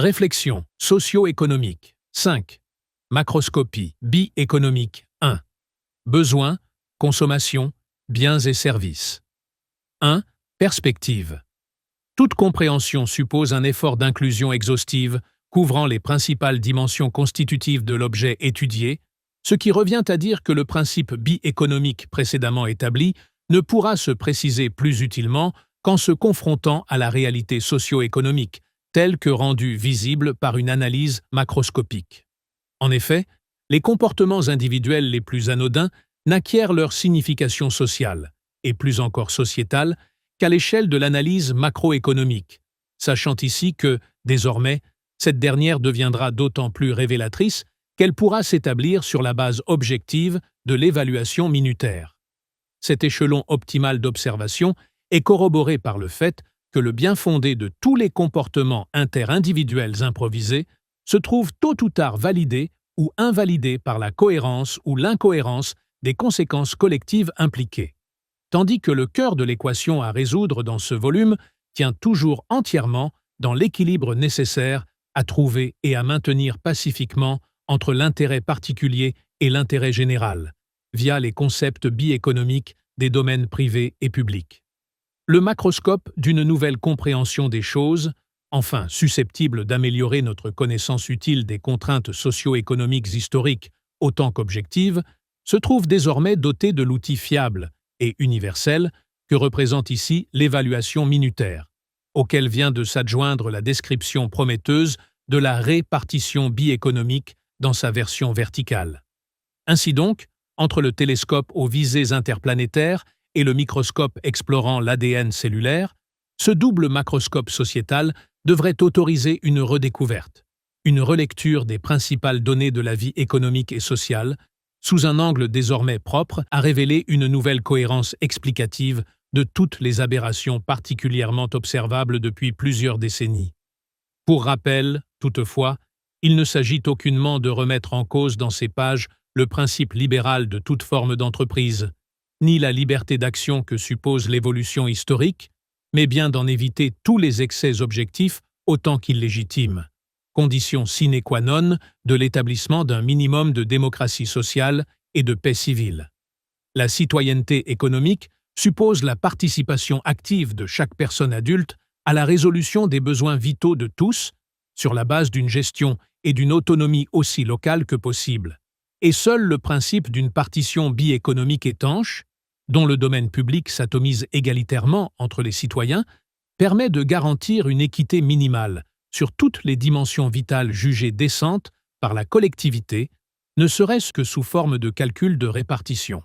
Réflexion socio-économique. 5. Macroscopie bi-économique. 1. Besoins, consommation, biens et services. 1. Perspective. Toute compréhension suppose un effort d'inclusion exhaustive couvrant les principales dimensions constitutives de l'objet étudié, ce qui revient à dire que le principe bi-économique précédemment établi ne pourra se préciser plus utilement qu'en se confrontant à la réalité socio-économique, telle que rendue visible par une analyse macroscopique. En effet, les comportements individuels les plus anodins n'acquièrent leur signification sociale, et plus encore sociétale, qu'à l'échelle de l'analyse macroéconomique, sachant ici que, désormais, cette dernière deviendra d'autant plus révélatrice qu'elle pourra s'établir sur la base objective de l'évaluation minutaire. Cet échelon optimal d'observation est corroboré par le fait que le bien-fondé de tous les comportements interindividuels improvisés se trouve tôt ou tard validé ou invalidé par la cohérence ou l'incohérence des conséquences collectives impliquées. Tandis que le cœur de l'équation à résoudre dans ce volume tient toujours entièrement dans l'équilibre nécessaire à trouver et à maintenir pacifiquement entre l'intérêt particulier et l'intérêt général, via les concepts bi-économiques des domaines privés et publics. Le macroscope d'une nouvelle compréhension des choses, enfin susceptible d'améliorer notre connaissance utile des contraintes socio-économiques historiques autant qu'objectives, se trouve désormais doté de l'outil fiable et universel que représente ici l'évaluation minutaire, auquel vient de s'adjoindre la description prometteuse de la répartition bi-économique dans sa version verticale. Ainsi donc, entre le télescope aux visées interplanétaires et le microscope explorant l'ADN cellulaire, ce double macroscope sociétal devrait autoriser une redécouverte, une relecture des principales données de la vie économique et sociale, sous un angle désormais propre à révéler une nouvelle cohérence explicative de toutes les aberrations particulièrement observables depuis plusieurs décennies. Pour rappel, toutefois, il ne s'agit aucunement de remettre en cause dans ces pages le principe libéral de toute forme d'entreprise, ni la liberté d'action que suppose l'évolution historique, mais bien d'en éviter tous les excès objectifs autant qu'illégitimes, condition sine qua non de l'établissement d'un minimum de démocratie sociale et de paix civile. La citoyenneté économique suppose la participation active de chaque personne adulte à la résolution des besoins vitaux de tous, sur la base d'une gestion et d'une autonomie aussi locale que possible. Et seul le principe d'une partition bi-économique étanche, dont le domaine public s'atomise égalitairement entre les citoyens, permet de garantir une équité minimale sur toutes les dimensions vitales jugées décentes par la collectivité, ne serait-ce que sous forme de calcul de répartition.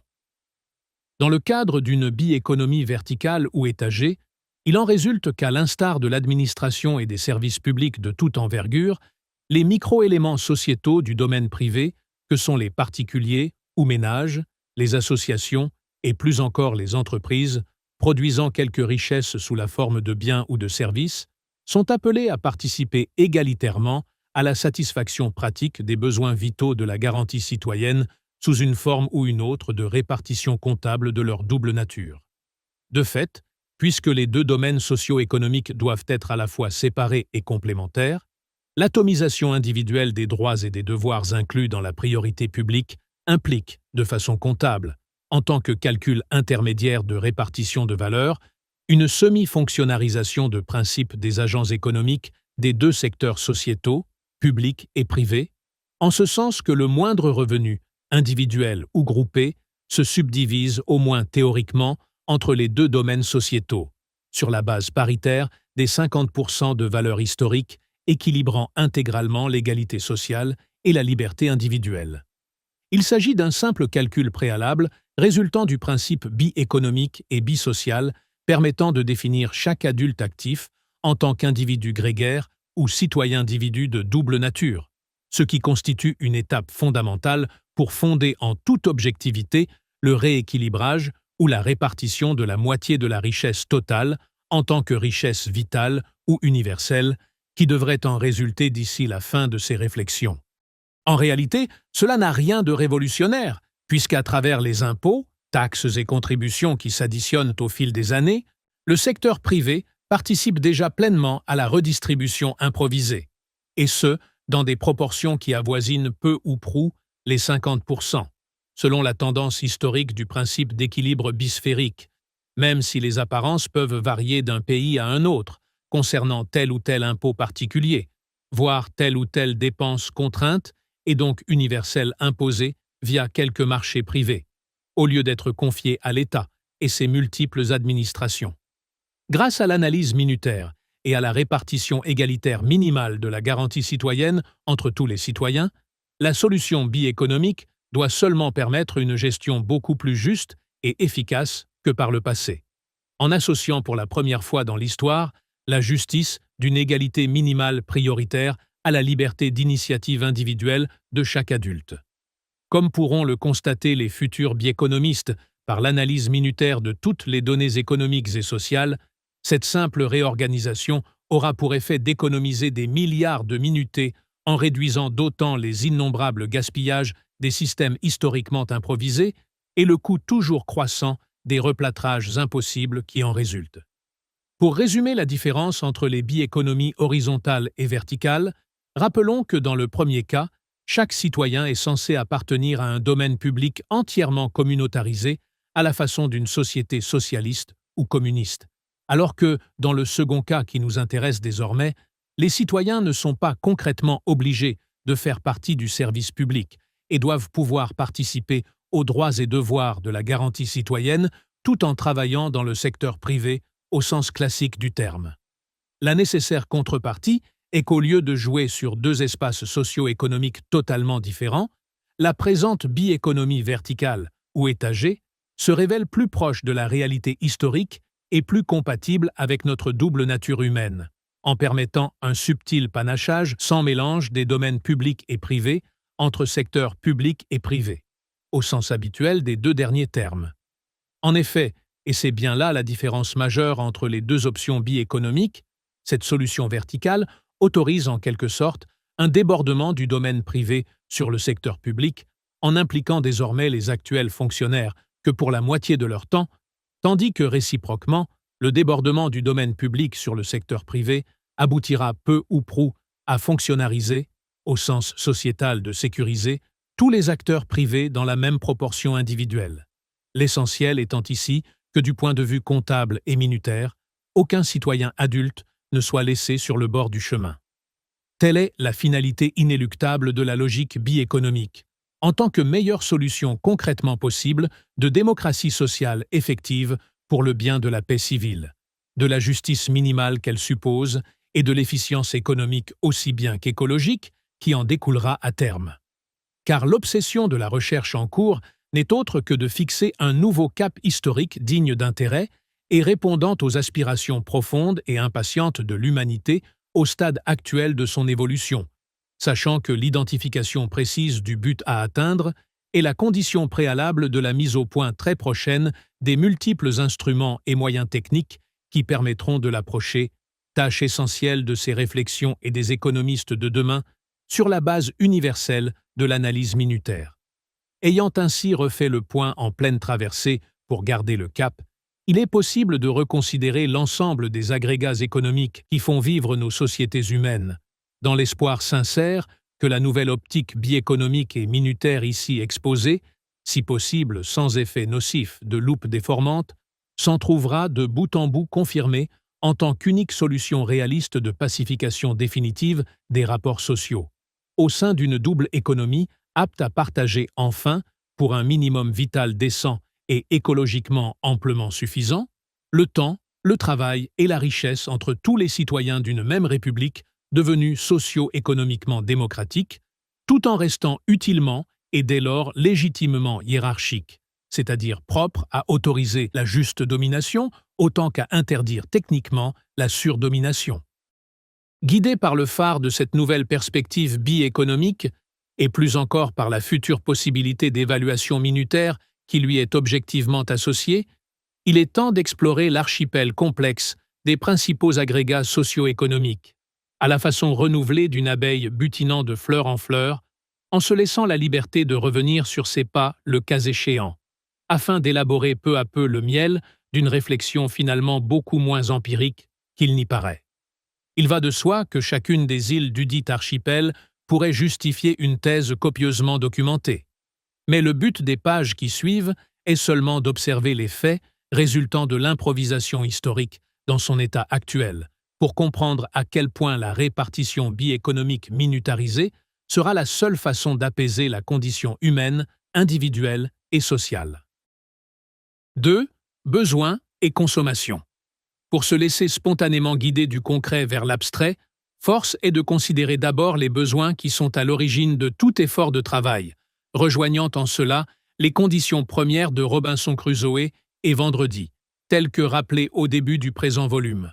Dans le cadre d'une bi-économie verticale ou étagée, il en résulte qu'à l'instar de l'administration et des services publics de toute envergure, les micro-éléments sociétaux du domaine privé, que sont les particuliers ou ménages, les associations et plus encore les entreprises, produisant quelques richesses sous la forme de biens ou de services, sont appelés à participer égalitairement à la satisfaction pratique des besoins vitaux de la garantie citoyenne sous une forme ou une autre de répartition comptable de leur double nature. De fait, puisque les deux domaines socio-économiques doivent être à la fois séparés et complémentaires, l'atomisation individuelle des droits et des devoirs inclus dans la priorité publique implique, de façon comptable, en tant que calcul intermédiaire de répartition de valeur, une semi-fonctionnarisation de principes des agents économiques des deux secteurs sociétaux, publics et privés, en ce sens que le moindre revenu, individuel ou groupé, se subdivise au moins théoriquement entre les deux domaines sociétaux, sur la base paritaire des 50% de valeur historique équilibrant intégralement l'égalité sociale et la liberté individuelle. Il s'agit d'un simple calcul préalable résultant du principe bi-économique et bi-social permettant de définir chaque adulte actif en tant qu'individu grégaire ou citoyen-individu de double nature, ce qui constitue une étape fondamentale pour fonder en toute objectivité le rééquilibrage ou la répartition de la moitié de la richesse totale en tant que richesse vitale ou universelle, qui devrait en résulter d'ici la fin de ces réflexions. En réalité, cela n'a rien de révolutionnaire, puisqu'à travers les impôts, taxes et contributions qui s'additionnent au fil des années, le secteur privé participe déjà pleinement à la redistribution improvisée. et ce, dans des proportions qui avoisinent peu ou prou les 50%, selon la tendance historique du principe d'équilibre bisphérique, même si les apparences peuvent varier d'un pays à un autre, concernant tel ou tel impôt particulier, voire telle ou telle dépense contrainte et donc universelle imposée via quelques marchés privés, au lieu d'être confiée à l'État et ses multiples administrations. Grâce à l'analyse minutaire et à la répartition égalitaire minimale de la garantie citoyenne entre tous les citoyens, la solution bi-économique doit seulement permettre une gestion beaucoup plus juste et efficace que par le passé, en associant pour la première fois dans l'histoire la justice d'une égalité minimale prioritaire à la liberté d'initiative individuelle de chaque adulte. Comme pourront le constater les futurs biéconomistes par l'analyse minutaire de toutes les données économiques et sociales, cette simple réorganisation aura pour effet d'économiser des milliards de minutés en réduisant d'autant les innombrables gaspillages des systèmes historiquement improvisés et le coût toujours croissant des replâtrages impossibles qui en résultent. Pour résumer la différence entre les biéconomies horizontales et verticales, rappelons que dans le premier cas, chaque citoyen est censé appartenir à un domaine public entièrement communautarisé à la façon d'une société socialiste ou communiste, alors que, dans le second cas qui nous intéresse désormais, les citoyens ne sont pas concrètement obligés de faire partie du service public et doivent pouvoir participer aux droits et devoirs de la garantie citoyenne tout en travaillant dans le secteur privé au sens classique du terme. La nécessaire contrepartie est qu'au lieu de jouer sur deux espaces socio-économiques totalement différents, la présente biéconomie verticale ou étagée se révèle plus proche de la réalité historique et plus compatible avec notre double nature humaine, en permettant un subtil panachage sans mélange des domaines publics et privés entre secteurs publics et privés, au sens habituel des deux derniers termes. En effet, et c'est bien là la différence majeure entre les deux options biéconomiques, cette solution verticale autorise en quelque sorte un débordement du domaine privé sur le secteur public en impliquant désormais les actuels fonctionnaires que pour la moitié de leur temps, tandis que réciproquement, le débordement du domaine public sur le secteur privé aboutira peu ou prou à fonctionnariser, au sens sociétal de sécuriser, tous les acteurs privés dans la même proportion individuelle. L'essentiel étant ici que du point de vue comptable et minutaire, aucun citoyen adulte ne soit laissé sur le bord du chemin. Telle est la finalité inéluctable de la logique biéconomique, en tant que meilleure solution concrètement possible de démocratie sociale effective pour le bien de la paix civile, de la justice minimale qu'elle suppose et de l'efficience économique aussi bien qu'écologique qui en découlera à terme. Car l'obsession de la recherche en cours n'est autre que de fixer un nouveau cap historique digne d'intérêt et répondant aux aspirations profondes et impatientes de l'humanité au stade actuel de son évolution, sachant que l'identification précise du but à atteindre est la condition préalable de la mise au point très prochaine des multiples instruments et moyens techniques qui permettront de l'approcher, tâche essentielle de ces réflexions et des économistes de demain, sur la base universelle de l'analyse minutaire. Ayant ainsi refait le point en pleine traversée pour garder le cap, il est possible de reconsidérer l'ensemble des agrégats économiques qui font vivre nos sociétés humaines, dans l'espoir sincère que la nouvelle optique biéconomique et minutaire ici exposée, si possible sans effet nocif de loupe déformante, s'en trouvera de bout en bout confirmée en tant qu'unique solution réaliste de pacification définitive des rapports sociaux, au sein d'une double économie apte à partager enfin, pour un minimum vital décent et écologiquement amplement suffisant, le temps, le travail et la richesse entre tous les citoyens d'une même république devenue socio-économiquement démocratique, tout en restant utilement et dès lors légitimement hiérarchique, c'est-à-dire propre à autoriser la juste domination autant qu'à interdire techniquement la surdomination. Guidé par le phare de cette nouvelle perspective biéconomique, et plus encore par la future possibilité d'évaluation minutaire qui lui est objectivement associée, il est temps d'explorer l'archipel complexe des principaux agrégats socio-économiques, à la façon renouvelée d'une abeille butinant de fleur en fleur, en se laissant la liberté de revenir sur ses pas le cas échéant, afin d'élaborer peu à peu le miel d'une réflexion finalement beaucoup moins empirique qu'il n'y paraît. Il va de soi que chacune des îles dudit archipel pourrait justifier une thèse copieusement documentée. Mais le but des pages qui suivent est seulement d'observer les faits résultant de l'improvisation historique dans son état actuel, pour comprendre à quel point la répartition biéconomique minutarisée sera la seule façon d'apaiser la condition humaine, individuelle et sociale. 2. Besoins et consommation. Pour se laisser spontanément guider du concret vers l'abstrait, force est de considérer d'abord les besoins qui sont à l'origine de tout effort de travail, rejoignant en cela les conditions premières de Robinson Crusoe et Vendredi, telles que rappelées au début du présent volume.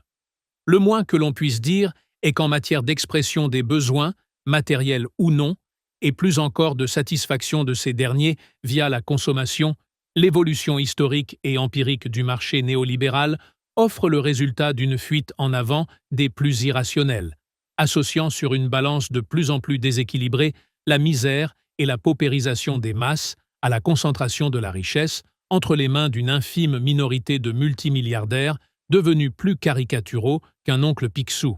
Le moins que l'on puisse dire est qu'en matière d'expression des besoins, matériels ou non, et plus encore de satisfaction de ces derniers via la consommation, l'évolution historique et empirique du marché néolibéral offre le résultat d'une fuite en avant des plus irrationnels, associant sur une balance de plus en plus déséquilibrée la misère et la paupérisation des masses à la concentration de la richesse entre les mains d'une infime minorité de multimilliardaires devenus plus caricaturaux qu'un oncle Picsou.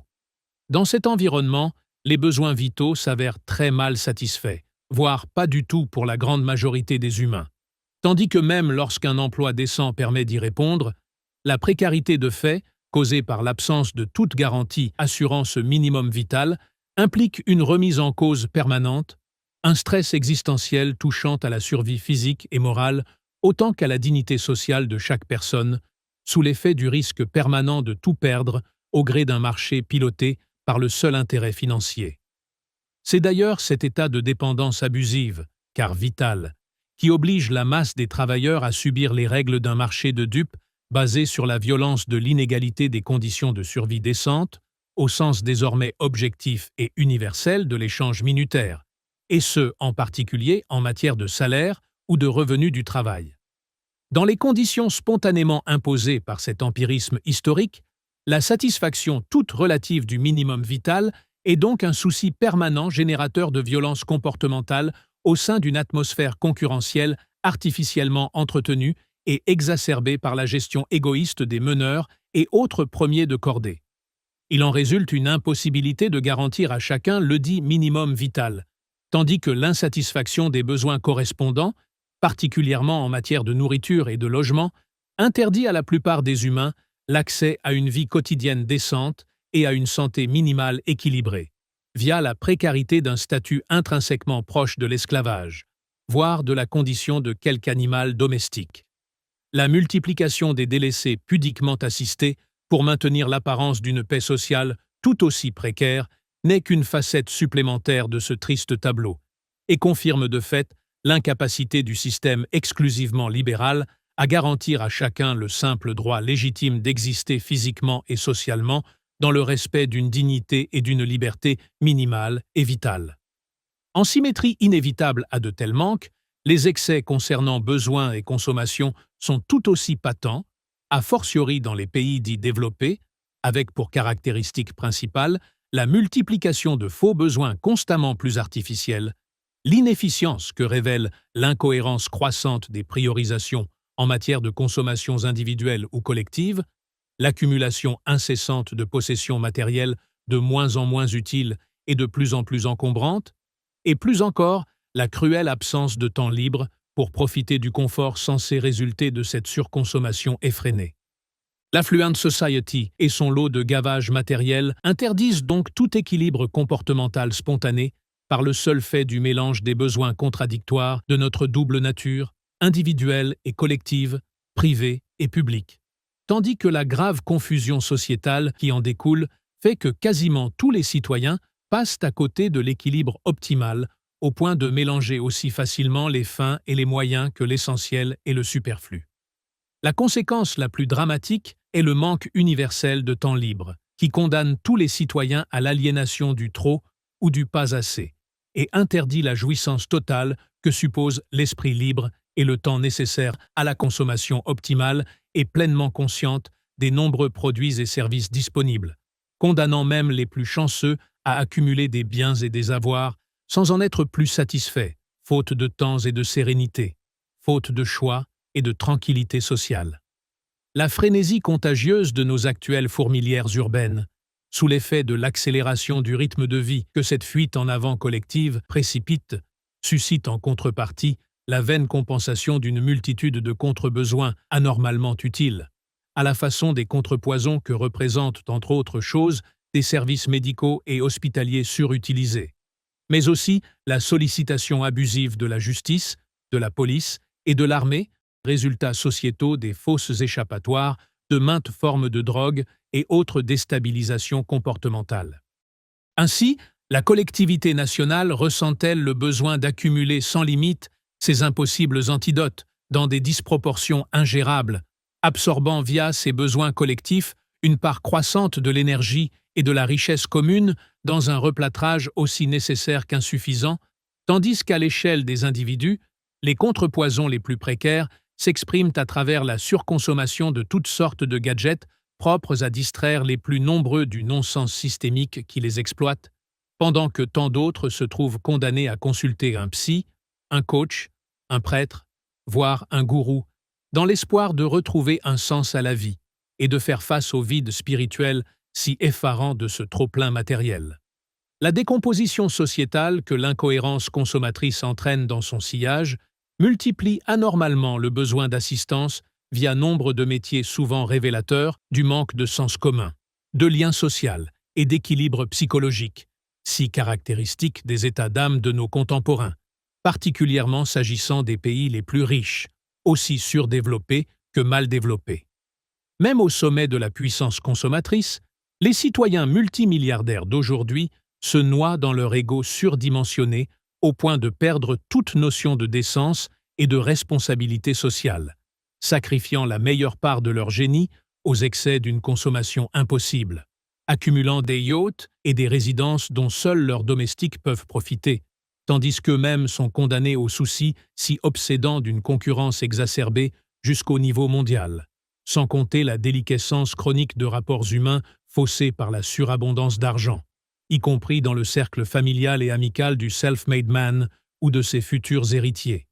Dans cet environnement, les besoins vitaux s'avèrent très mal satisfaits, voire pas du tout pour la grande majorité des humains. Tandis que même lorsqu'un emploi décent permet d'y répondre, la précarité de fait, causée par l'absence de toute garantie assurant ce minimum vital, implique une remise en cause permanente, un stress existentiel touchant à la survie physique et morale autant qu'à la dignité sociale de chaque personne, sous l'effet du risque permanent de tout perdre au gré d'un marché piloté par le seul intérêt financier. C'est d'ailleurs cet état de dépendance abusive, car vitale, qui oblige la masse des travailleurs à subir les règles d'un marché de dupes basé sur la violence de l'inégalité des conditions de survie décentes, au sens désormais objectif et universel de l'échange minutaire, et ce, en particulier en matière de salaire ou de revenus du travail. Dans les conditions spontanément imposées par cet empirisme historique, la satisfaction toute relative du minimum vital est donc un souci permanent générateur de violences comportementales au sein d'une atmosphère concurrentielle artificiellement entretenue et exacerbée par la gestion égoïste des meneurs et autres premiers de cordée. Il en résulte une impossibilité de garantir à chacun ledit minimum vital, tandis que l'insatisfaction des besoins correspondants, particulièrement en matière de nourriture et de logement, interdit à la plupart des humains l'accès à une vie quotidienne décente et à une santé minimale équilibrée, via la précarité d'un statut intrinsèquement proche de l'esclavage, voire de la condition de quelque animal domestique. La multiplication des délaissés pudiquement assistés pour maintenir l'apparence d'une paix sociale tout aussi précaire n'est qu'une facette supplémentaire de ce triste tableau, et confirme de fait l'incapacité du système exclusivement libéral à garantir à chacun le simple droit légitime d'exister physiquement et socialement dans le respect d'une dignité et d'une liberté minimale et vitale. En symétrie inévitable à de tels manques, les excès concernant besoins et consommation sont tout aussi patents, a fortiori dans les pays dits développés, avec pour caractéristique principale la multiplication de faux besoins constamment plus artificiels, l'inefficience que révèle l'incohérence croissante des priorisations en matière de consommations individuelles ou collectives, l'accumulation incessante de possessions matérielles de moins en moins utiles et de plus en plus encombrantes, et plus encore la cruelle absence de temps libre pour profiter du confort censé résulter de cette surconsommation effrénée. L'affluent society et son lot de gavages matériels interdisent donc tout équilibre comportemental spontané par le seul fait du mélange des besoins contradictoires de notre double nature, individuelle et collective, privée et publique. Tandis que la grave confusion sociétale qui en découle fait que quasiment tous les citoyens passent à côté de l'équilibre optimal au point de mélanger aussi facilement les fins et les moyens que l'essentiel et le superflu. La conséquence la plus dramatique est le manque universel de temps libre, qui condamne tous les citoyens à l'aliénation du trop ou du pas assez, et interdit la jouissance totale que suppose l'esprit libre et le temps nécessaire à la consommation optimale et pleinement consciente des nombreux produits et services disponibles, condamnant même les plus chanceux à accumuler des biens et des avoirs sans en être plus satisfaits, faute de temps et de sérénité, faute de choix et de tranquillité sociale. La frénésie contagieuse de nos actuelles fourmilières urbaines, sous l'effet de l'accélération du rythme de vie que cette fuite en avant collective précipite, suscite en contrepartie la vaine compensation d'une multitude de contre-besoins anormalement utiles, à la façon des contrepoisons que représentent entre autres choses des services médicaux et hospitaliers surutilisés, mais aussi la sollicitation abusive de la justice, de la police et de l'armée, résultats sociétaux des fausses échappatoires, de maintes formes de drogue et autres déstabilisations comportementales. Ainsi, la collectivité nationale ressent-elle le besoin d'accumuler sans limite ces impossibles antidotes dans des disproportions ingérables, absorbant via ses besoins collectifs une part croissante de l'énergie et de la richesse commune dans un replâtrage aussi nécessaire qu'insuffisant, tandis qu'à l'échelle des individus, les contrepoisons les plus précaires s'expriment à travers la surconsommation de toutes sortes de gadgets propres à distraire les plus nombreux du non-sens systémique qui les exploite, pendant que tant d'autres se trouvent condamnés à consulter un psy, un coach, un prêtre, voire un gourou, dans l'espoir de retrouver un sens à la vie et de faire face au vide spirituel si effarant de ce trop-plein matériel. La décomposition sociétale que l'incohérence consommatrice entraîne dans son sillage multiplie anormalement le besoin d'assistance via nombre de métiers souvent révélateurs du manque de sens commun, de lien social et d'équilibre psychologique, si caractéristiques des états d'âme de nos contemporains, particulièrement s'agissant des pays les plus riches, aussi surdéveloppés que mal développés. Même au sommet de la puissance consommatrice, les citoyens multimilliardaires d'aujourd'hui se noient dans leur ego surdimensionné au point de perdre toute notion de décence et de responsabilité sociale, sacrifiant la meilleure part de leur génie aux excès d'une consommation impossible, accumulant des yachts et des résidences dont seuls leurs domestiques peuvent profiter, tandis qu'eux-mêmes sont condamnés au souci si obsédant d'une concurrence exacerbée jusqu'au niveau mondial, sans compter la déliquescence chronique de rapports humains faussés par la surabondance d'argent, y compris dans le cercle familial et amical du self-made man ou de ses futurs héritiers.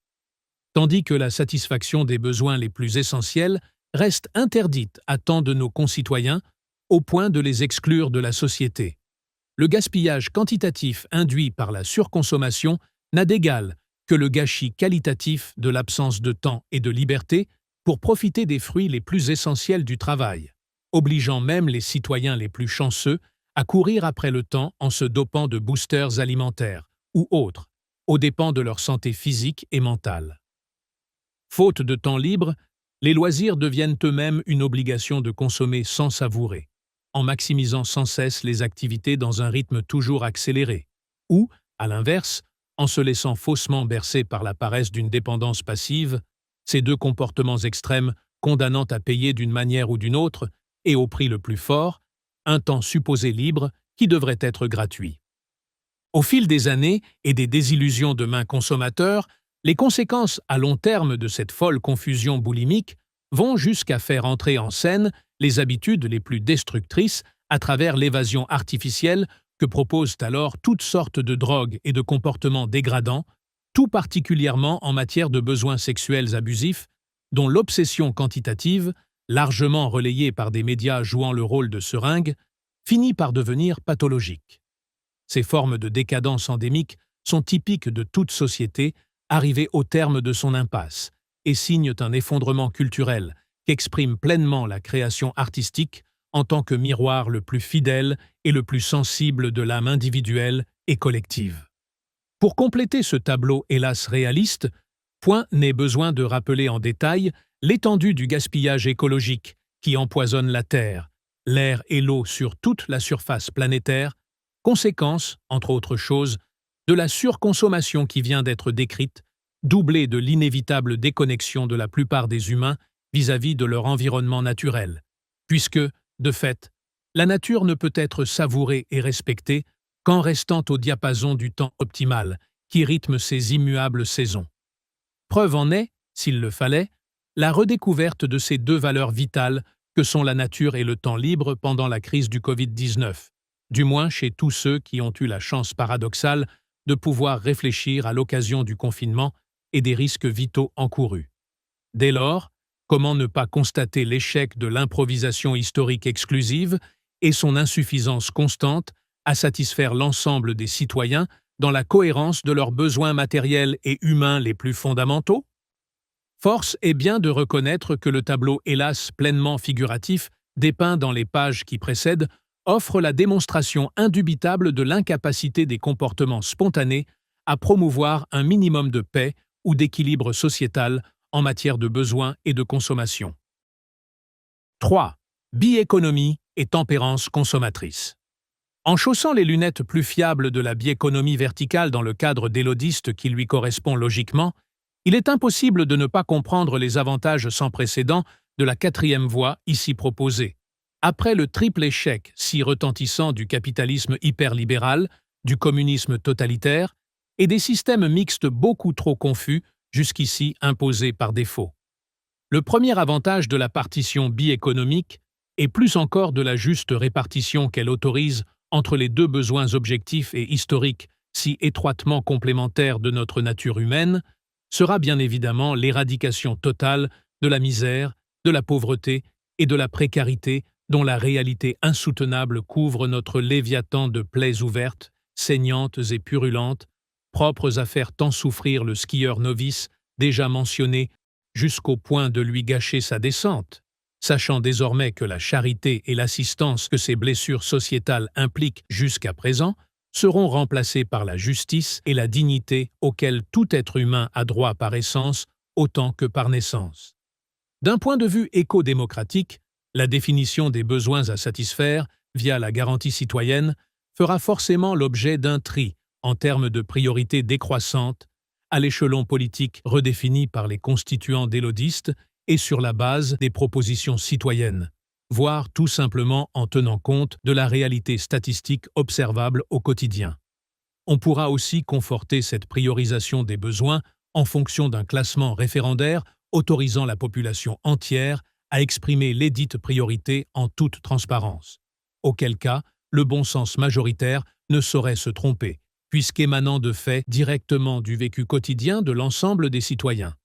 Tandis que la satisfaction des besoins les plus essentiels reste interdite à tant de nos concitoyens, au point de les exclure de la société. Le gaspillage quantitatif induit par la surconsommation n'a d'égal que le gâchis qualitatif de l'absence de temps et de liberté pour profiter des fruits les plus essentiels du travail, obligeant même les citoyens les plus chanceux à courir après le temps en se dopant de boosters alimentaires ou autres, aux dépens de leur santé physique et mentale. Faute de temps libre, les loisirs deviennent eux-mêmes une obligation de consommer sans savourer, en maximisant sans cesse les activités dans un rythme toujours accéléré, ou, à l'inverse, en se laissant faussement bercer par la paresse d'une dépendance passive, ces deux comportements extrêmes condamnant à payer d'une manière ou d'une autre, et au prix le plus fort, un temps supposé libre qui devrait être gratuit. Au fil des années et des désillusions de mains consommateurs, les conséquences à long terme de cette folle confusion boulimique vont jusqu'à faire entrer en scène les habitudes les plus destructrices à travers l'évasion artificielle que proposent alors toutes sortes de drogues et de comportements dégradants, tout particulièrement en matière de besoins sexuels abusifs, dont l'obsession quantitative, largement relayée par des médias jouant le rôle de seringue, finit par devenir pathologique. Ces formes de décadence endémique sont typiques de toute société arrivée au terme de son impasse et signent un effondrement culturel qu'exprime pleinement la création artistique en tant que miroir le plus fidèle et le plus sensible de l'âme individuelle et collective. Pour compléter ce tableau hélas réaliste, point n'est besoin de rappeler en détail l'étendue du gaspillage écologique qui empoisonne la terre, l'air et l'eau sur toute la surface planétaire, conséquence, entre autres choses, de la surconsommation qui vient d'être décrite, doublée de l'inévitable déconnexion de la plupart des humains vis-à-vis de leur environnement naturel, puisque, de fait, la nature ne peut être savourée et respectée qu'en restant au diapason du temps optimal qui rythme ses immuables saisons. Preuve en est, s'il le fallait, la redécouverte de ces deux valeurs vitales que sont la nature et le temps libre pendant la crise du Covid-19, du moins chez tous ceux qui ont eu la chance paradoxale de pouvoir réfléchir à l'occasion du confinement et des risques vitaux encourus. Dès lors, comment ne pas constater l'échec de l'improvisation historique exclusive et son insuffisance constante à satisfaire l'ensemble des citoyens dans la cohérence de leurs besoins matériels et humains les plus fondamentaux? Force est bien de reconnaître que le tableau, hélas pleinement figuratif, dépeint dans les pages qui précèdent, offre la démonstration indubitable de l'incapacité des comportements spontanés à promouvoir un minimum de paix ou d'équilibre sociétal en matière de besoins et de consommation. 3. Biéconomie et tempérance consommatrice. En chaussant les lunettes plus fiables de la biéconomie verticale dans le cadre d'élodiste qui lui correspond logiquement, il est impossible de ne pas comprendre les avantages sans précédent de la quatrième voie ici proposée. Après le triple échec si retentissant du capitalisme hyperlibéral, du communisme totalitaire et des systèmes mixtes beaucoup trop confus, jusqu'ici imposés par défaut. Le premier avantage de la partition biéconomique, et plus encore de la juste répartition qu'elle autorise entre les deux besoins objectifs et historiques si étroitement complémentaires de notre nature humaine, sera bien évidemment l'éradication totale de la misère, de la pauvreté et de la précarité dont la réalité insoutenable couvre notre léviathan de plaies ouvertes, saignantes et purulentes, propres à faire tant souffrir le skieur novice, déjà mentionné, jusqu'au point de lui gâcher sa descente, sachant désormais que la charité et l'assistance que ces blessures sociétales impliquent jusqu'à présent seront remplacées par la justice et la dignité auxquelles tout être humain a droit par essence autant que par naissance. D'un point de vue éco-démocratique, la définition des besoins à satisfaire via la garantie citoyenne fera forcément l'objet d'un tri en termes de priorités décroissantes à l'échelon politique redéfini par les constituants d'élodistes et sur la base des propositions citoyennes, voire tout simplement en tenant compte de la réalité statistique observable au quotidien. On pourra aussi conforter cette priorisation des besoins en fonction d'un classement référendaire autorisant la population entière à exprimer lesdites priorités en toute transparence, auquel cas le bon sens majoritaire ne saurait se tromper, puisqu'émanant de faits directement du vécu quotidien de l'ensemble des citoyens.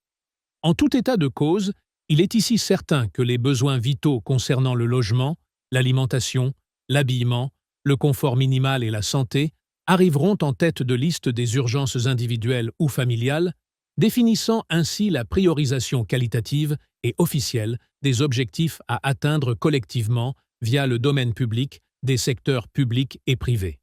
En tout état de cause, il est ici certain que les besoins vitaux concernant le logement, l'alimentation, l'habillement, le confort minimal et la santé arriveront en tête de liste des urgences individuelles ou familiales, définissant ainsi la priorisation qualitative et officielle des objectifs à atteindre collectivement via le domaine public des secteurs publics et privés.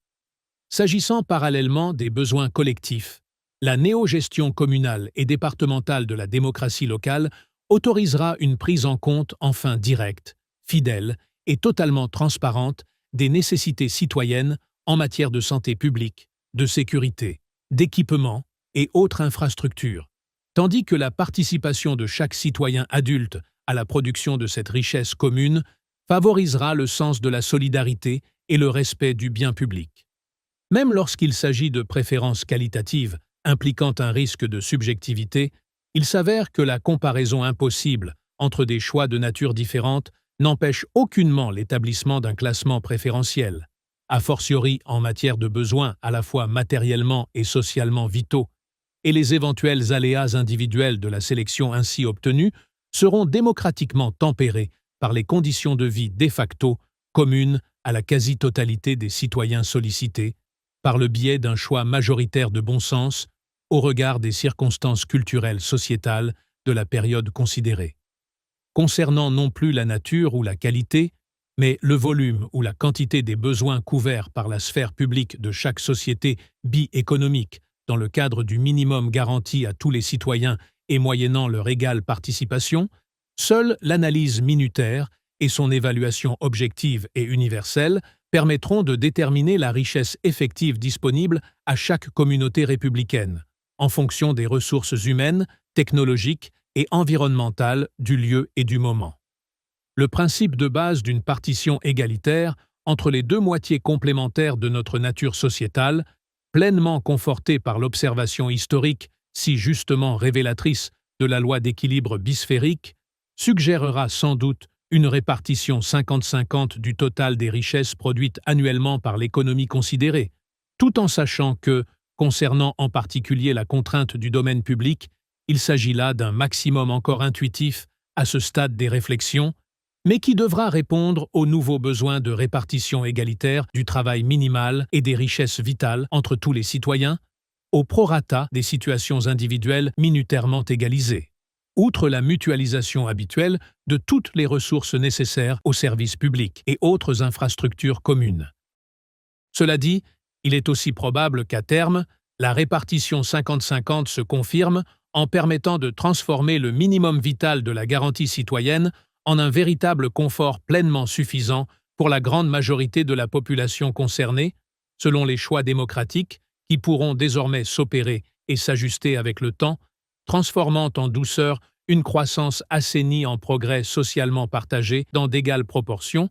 S'agissant parallèlement des besoins collectifs, la néo-gestion communale et départementale de la démocratie locale autorisera une prise en compte enfin directe, fidèle et totalement transparente des nécessités citoyennes en matière de santé publique, de sécurité, d'équipement et autres infrastructures, tandis que la participation de chaque citoyen adulte à la production de cette richesse commune favorisera le sens de la solidarité et le respect du bien public. Même lorsqu'il s'agit de préférences qualitatives impliquant un risque de subjectivité, il s'avère que la comparaison impossible entre des choix de nature différente n'empêche aucunement l'établissement d'un classement préférentiel, a fortiori en matière de besoins à la fois matériellement et socialement vitaux, et les éventuels aléas individuels de la sélection ainsi obtenue seront démocratiquement tempérés par les conditions de vie de facto communes à la quasi-totalité des citoyens sollicités, par le biais d'un choix majoritaire de bon sens au regard des circonstances culturelles sociétales de la période considérée. Concernant non plus la nature ou la qualité, mais le volume ou la quantité des besoins couverts par la sphère publique de chaque société bi-économique dans le cadre du minimum garanti à tous les citoyens et moyennant leur égale participation, seule l'analyse minutaire et son évaluation objective et universelle permettront de déterminer la richesse effective disponible à chaque communauté républicaine, en fonction des ressources humaines, technologiques et environnementales du lieu et du moment. Le principe de base d'une partition égalitaire entre les deux moitiés complémentaires de notre nature sociétale, pleinement conforté par l'observation historique si justement révélatrice de la loi d'équilibre bisphérique, suggérera sans doute une répartition 50-50 du total des richesses produites annuellement par l'économie considérée, tout en sachant que, concernant en particulier la contrainte du domaine public, il s'agit là d'un maximum encore intuitif à ce stade des réflexions, mais qui devra répondre aux nouveaux besoins de répartition égalitaire du travail minimal et des richesses vitales entre tous les citoyens, au prorata des situations individuelles minutairement égalisées, outre la mutualisation habituelle de toutes les ressources nécessaires aux services publics et autres infrastructures communes. Cela dit, il est aussi probable qu'à terme, la répartition 50-50 se confirme en permettant de transformer le minimum vital de la garantie citoyenne en un véritable confort pleinement suffisant pour la grande majorité de la population concernée, selon les choix démocratiques qui pourront désormais s'opérer et s'ajuster avec le temps, transformant en douceur une croissance assainie en progrès socialement partagé dans d'égales proportions,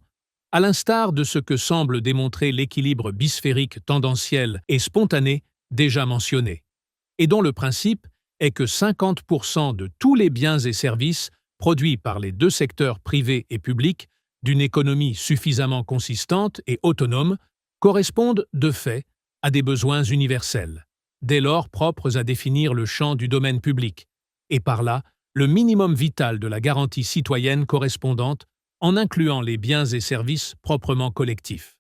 à l'instar de ce que semble démontrer l'équilibre bisphérique tendanciel et spontané déjà mentionné, et dont le principe est que 50% de tous les biens et services produits par les deux secteurs privés et publics d'une économie suffisamment consistante et autonome correspondent de fait à des besoins universels, dès lors propres à définir le champ du domaine public, et par là le minimum vital de la garantie citoyenne correspondante en incluant les biens et services proprement collectifs.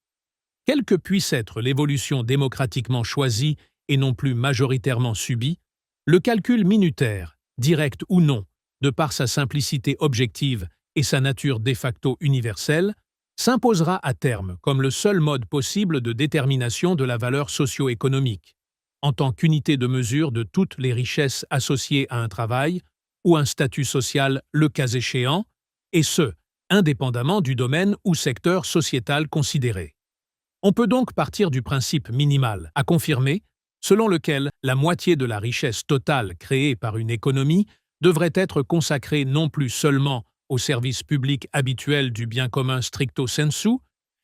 Quelle que puisse être l'évolution démocratiquement choisie et non plus majoritairement subie, le calcul minutaire, direct ou non, de par sa simplicité objective et sa nature de facto universelle, s'imposera à terme comme le seul mode possible de détermination de la valeur socio-économique, en tant qu'unité de mesure de toutes les richesses associées à un travail ou un statut social le cas échéant, et ce, indépendamment du domaine ou secteur sociétal considéré. On peut donc partir du principe minimal, à confirmer, selon lequel la moitié de la richesse totale créée par une économie devrait être consacrée non plus seulement au service public habituel du bien commun stricto sensu,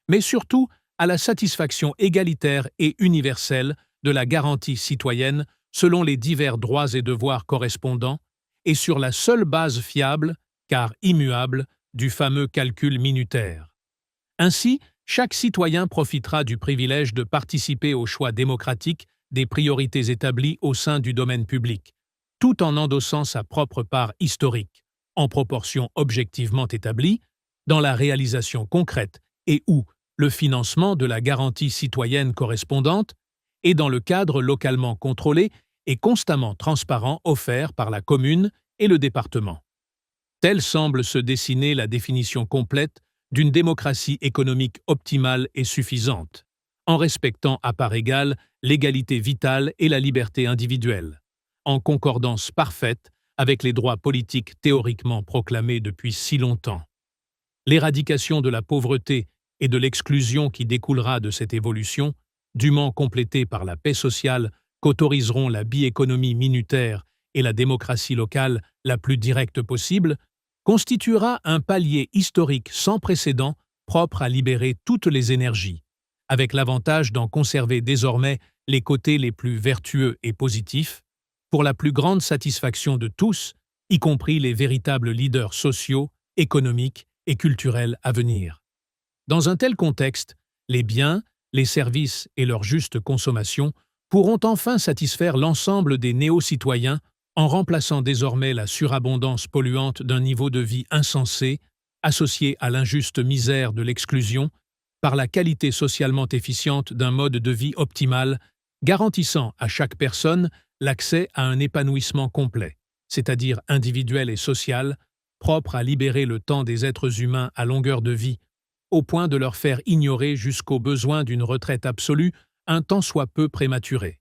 mais surtout à la satisfaction égalitaire et universelle de la garantie citoyenne selon les divers droits et devoirs correspondants, et sur la seule base fiable, car immuable, du fameux calcul minutaire. Ainsi, chaque citoyen profitera du privilège de participer au choix démocratique des priorités établies au sein du domaine public, tout en endossant sa propre part historique, en proportion objectivement établie, dans la réalisation concrète et ou le financement de la garantie citoyenne correspondante, et dans le cadre localement contrôlé et constamment transparent offert par la commune et le département. Telle semble se dessiner la définition complète d'une démocratie économique optimale et suffisante, en respectant à part égale l'égalité vitale et la liberté individuelle, en concordance parfaite avec les droits politiques théoriquement proclamés depuis si longtemps. L'éradication de la pauvreté et de l'exclusion qui découlera de cette évolution, dûment complétée par la paix sociale qu'autoriseront la biéconomie minutaire et la démocratie locale la plus directe possible, constituera un palier historique sans précédent propre à libérer toutes les énergies, avec l'avantage d'en conserver désormais les côtés les plus vertueux et positifs, pour la plus grande satisfaction de tous, y compris les véritables leaders sociaux, économiques et culturels à venir. Dans un tel contexte, les biens, les services et leur juste consommation pourront enfin satisfaire l'ensemble des néo-citoyens en remplaçant désormais la surabondance polluante d'un niveau de vie insensé, associé à l'injuste misère de l'exclusion, par la qualité socialement efficiente d'un mode de vie optimal, garantissant à chaque personne l'accès à un épanouissement complet, c'est-à-dire individuel et social, propre à libérer le temps des êtres humains à longueur de vie, au point de leur faire ignorer jusqu'au besoin d'une retraite absolue un tant soit peu prématuré.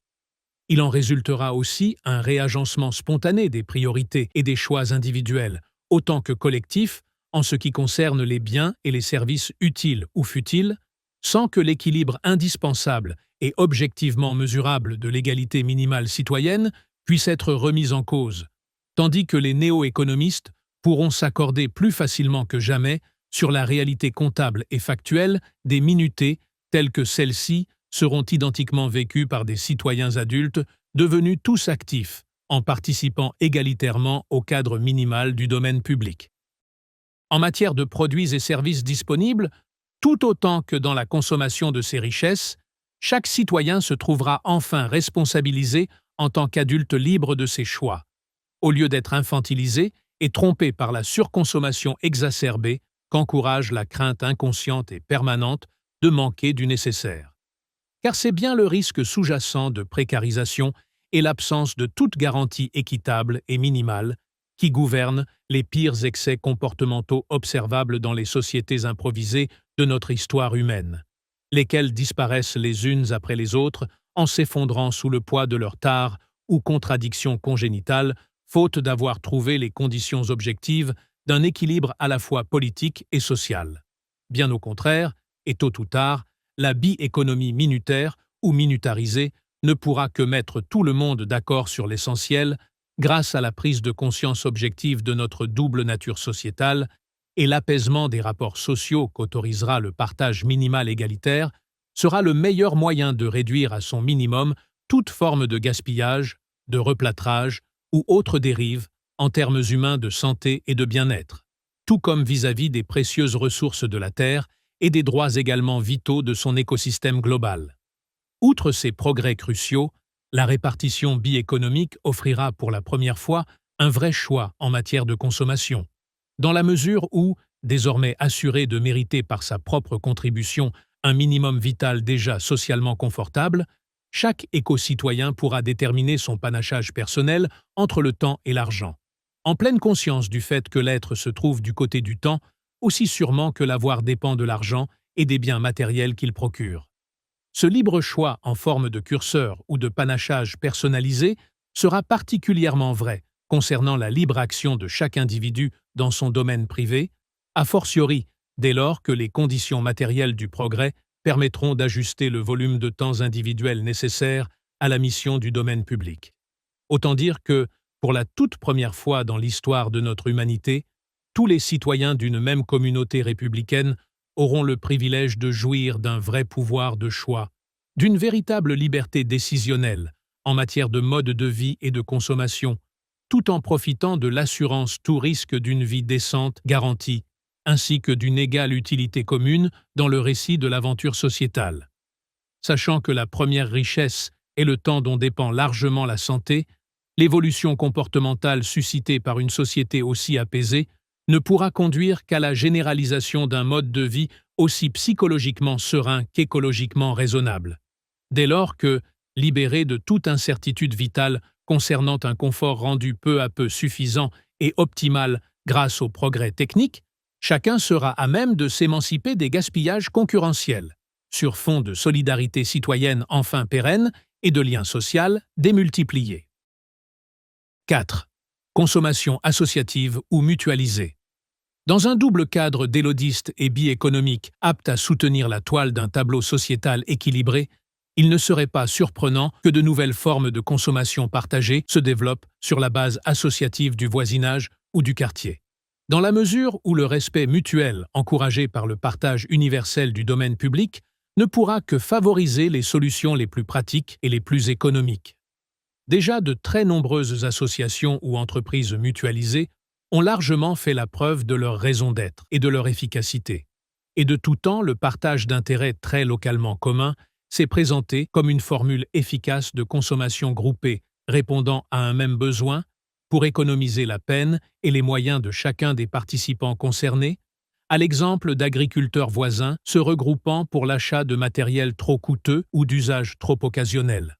Il en résultera aussi un réagencement spontané des priorités et des choix individuels, autant que collectifs, en ce qui concerne les biens et les services utiles ou futiles, sans que l'équilibre indispensable et objectivement mesurable de l'égalité minimale citoyenne puisse être remis en cause, tandis que les néo-économistes pourront s'accorder plus facilement que jamais sur la réalité comptable et factuelle des minutés telles que celles-ci seront identiquement vécues par des citoyens adultes devenus tous actifs, en participant égalitairement au cadre minimal du domaine public. En matière de produits et services disponibles, tout autant que dans la consommation de ces richesses, chaque citoyen se trouvera enfin responsabilisé en tant qu'adulte libre de ses choix, au lieu d'être infantilisé et trompé par la surconsommation exacerbée qu'encourage la crainte inconsciente et permanente de manquer du nécessaire. Car c'est bien le risque sous-jacent de précarisation et l'absence de toute garantie équitable et minimale qui gouverne les pires excès comportementaux observables dans les sociétés improvisées de notre histoire humaine, lesquelles disparaissent les unes après les autres en s'effondrant sous le poids de leur tare ou contradictions congénitales, faute d'avoir trouvé les conditions objectives d'un équilibre à la fois politique et social. Bien au contraire, et tôt ou tard, la bi-économie minutaire ou minutarisée ne pourra que mettre tout le monde d'accord sur l'essentiel grâce à la prise de conscience objective de notre double nature sociétale et l'apaisement des rapports sociaux qu'autorisera le partage minimal égalitaire sera le meilleur moyen de réduire à son minimum toute forme de gaspillage, de replâtrage ou autre dérive en termes humains de santé et de bien-être, tout comme vis-à-vis des précieuses ressources de la Terre et des droits également vitaux de son écosystème global. Outre ces progrès cruciaux, la répartition bi-économique offrira pour la première fois un vrai choix en matière de consommation, dans la mesure où, désormais assuré de mériter par sa propre contribution un minimum vital déjà socialement confortable, chaque éco-citoyen pourra déterminer son panachage personnel entre le temps et l'argent, en pleine conscience du fait que l'être se trouve du côté du temps, aussi sûrement que l'avoir dépend de l'argent et des biens matériels qu'il procure. Ce libre choix en forme de curseur ou de panachage personnalisé sera particulièrement vrai concernant la libre action de chaque individu dans son domaine privé, a fortiori dès lors que les conditions matérielles du progrès permettront d'ajuster le volume de temps individuel nécessaire à la mission du domaine public. Autant dire que, pour la toute première fois dans l'histoire de notre humanité, tous les citoyens d'une même communauté républicaine auront le privilège de jouir d'un vrai pouvoir de choix, d'une véritable liberté décisionnelle en matière de mode de vie et de consommation, tout en profitant de l'assurance tout risque d'une vie décente garantie, ainsi que d'une égale utilité commune dans le récit de l'aventure sociétale. Sachant que la première richesse est le temps dont dépend largement la santé, l'évolution comportementale suscitée par une société aussi apaisée ne pourra conduire qu'à la généralisation d'un mode de vie aussi psychologiquement serein qu'écologiquement raisonnable. Dès lors que, libéré de toute incertitude vitale concernant un confort rendu peu à peu suffisant et optimal grâce au progrès technique, chacun sera à même de s'émanciper des gaspillages concurrentiels, sur fond de solidarité citoyenne enfin pérenne et de lien social démultipliés. 4. Consommation associative ou mutualisée. Dans un double cadre délodiste et bi-économique apte à soutenir la toile d'un tableau sociétal équilibré, il ne serait pas surprenant que de nouvelles formes de consommation partagée se développent sur la base associative du voisinage ou du quartier. Dans la mesure où le respect mutuel, encouragé par le partage universel du domaine public, ne pourra que favoriser les solutions les plus pratiques et les plus économiques. Déjà de très nombreuses associations ou entreprises mutualisées ont largement fait la preuve de leur raison d'être et de leur efficacité. Et de tout temps, le partage d'intérêts très localement communs s'est présenté comme une formule efficace de consommation groupée, répondant à un même besoin, pour économiser la peine et les moyens de chacun des participants concernés, à l'exemple d'agriculteurs voisins se regroupant pour l'achat de matériel trop coûteux ou d'usage trop occasionnel.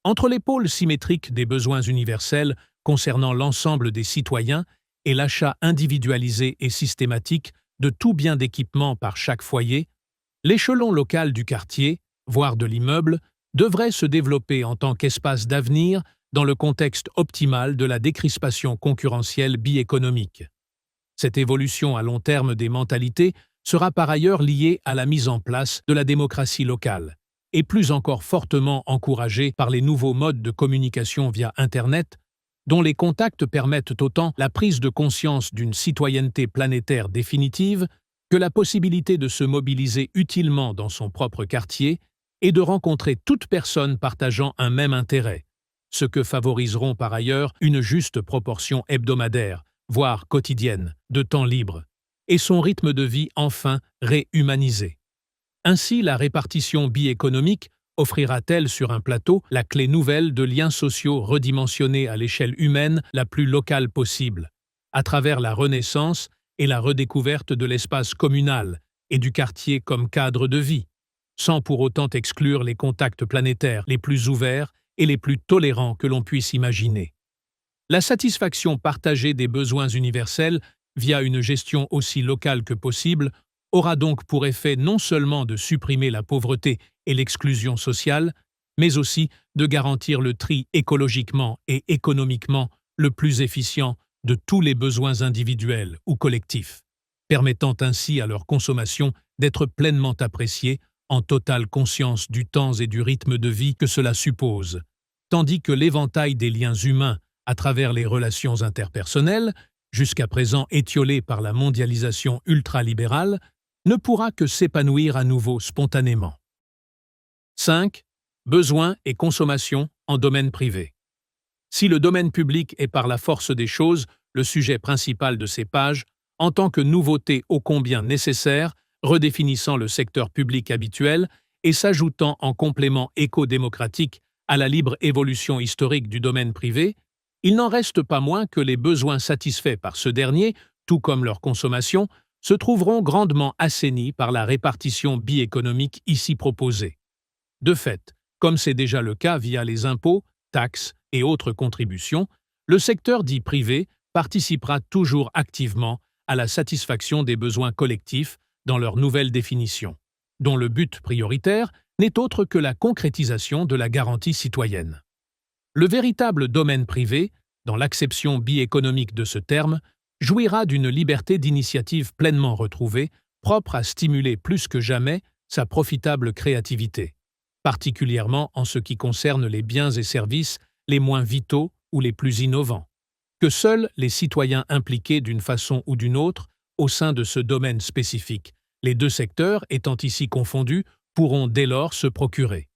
Entre les pôles symétriques des besoins universels concernant l'ensemble des citoyens et l'achat individualisé et systématique de tout bien d'équipement par chaque foyer, l'échelon local du quartier, voire de l'immeuble, devrait se développer en tant qu'espace d'avenir dans le contexte optimal de la décrispation concurrentielle bi-économique. Cette évolution à long terme des mentalités sera par ailleurs liée à la mise en place de la démocratie locale, et plus encore fortement encouragée par les nouveaux modes de communication via Internet, dont les contacts permettent autant la prise de conscience d'une citoyenneté planétaire définitive que la possibilité de se mobiliser utilement dans son propre quartier et de rencontrer toute personne partageant un même intérêt, ce que favoriseront par ailleurs une juste proportion hebdomadaire, voire quotidienne, de temps libre, et son rythme de vie enfin réhumanisé. Ainsi, la répartition bi-économique offrira-t-elle sur un plateau la clé nouvelle de liens sociaux redimensionnés à l'échelle humaine la plus locale possible, à travers la renaissance et la redécouverte de l'espace communal et du quartier comme cadre de vie, sans pour autant exclure les contacts planétaires les plus ouverts et les plus tolérants que l'on puisse imaginer. La satisfaction partagée des besoins universels via une gestion aussi locale que possible aura donc pour effet non seulement de supprimer la pauvreté et l'exclusion sociale, mais aussi de garantir le tri écologiquement et économiquement le plus efficient de tous les besoins individuels ou collectifs, permettant ainsi à leur consommation d'être pleinement appréciée en totale conscience du temps et du rythme de vie que cela suppose, tandis que l'éventail des liens humains à travers les relations interpersonnelles, jusqu'à présent étiolées par la mondialisation ultralibérale, ne pourra que s'épanouir à nouveau spontanément. 5. Besoins et consommation en domaine privé. Si le domaine public est par la force des choses le sujet principal de ces pages, en tant que nouveauté ô combien nécessaire, redéfinissant le secteur public habituel et s'ajoutant en complément éco-démocratique à la libre évolution historique du domaine privé, il n'en reste pas moins que les besoins satisfaits par ce dernier, tout comme leur consommation, se trouveront grandement assainis par la répartition biéconomique ici proposée. De fait, comme c'est déjà le cas via les impôts, taxes et autres contributions, le secteur dit privé participera toujours activement à la satisfaction des besoins collectifs dans leur nouvelle définition, dont le but prioritaire n'est autre que la concrétisation de la garantie citoyenne. Le véritable domaine privé, dans l'acception biéconomique de ce terme, jouira d'une liberté d'initiative pleinement retrouvée, propre à stimuler plus que jamais sa profitable créativité, particulièrement en ce qui concerne les biens et services les moins vitaux ou les plus innovants, que seuls les citoyens impliqués d'une façon ou d'une autre au sein de ce domaine spécifique, les deux secteurs étant ici confondus, pourront dès lors se procurer.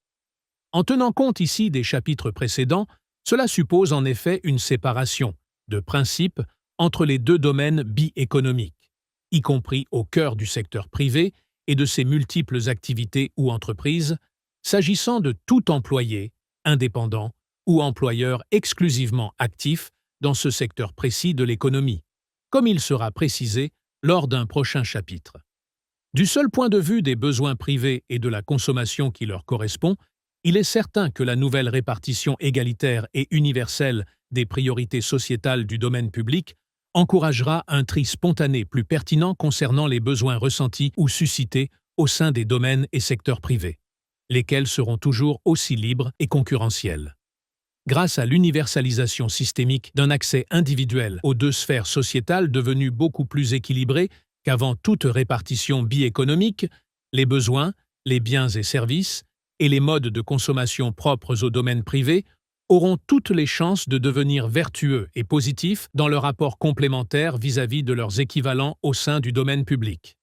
En tenant compte ici des chapitres précédents, cela suppose en effet une séparation, de principe, entre les deux domaines biéconomiques, y compris au cœur du secteur privé et de ses multiples activités ou entreprises, s'agissant de tout employé, indépendant ou employeur exclusivement actif dans ce secteur précis de l'économie, comme il sera précisé lors d'un prochain chapitre. Du seul point de vue des besoins privés et de la consommation qui leur correspond, il est certain que la nouvelle répartition égalitaire et universelle des priorités sociétales du domaine public encouragera un tri spontané plus pertinent concernant les besoins ressentis ou suscités au sein des domaines et secteurs privés, lesquels seront toujours aussi libres et concurrentiels. Grâce à l'universalisation systémique d'un accès individuel aux deux sphères sociétales devenues beaucoup plus équilibrées qu'avant toute répartition biéconomique, les besoins, les biens et services, et les modes de consommation propres au domaine privé auront toutes les chances de devenir vertueux et positifs dans leur rapport complémentaire vis-à-vis de leurs équivalents au sein du domaine public.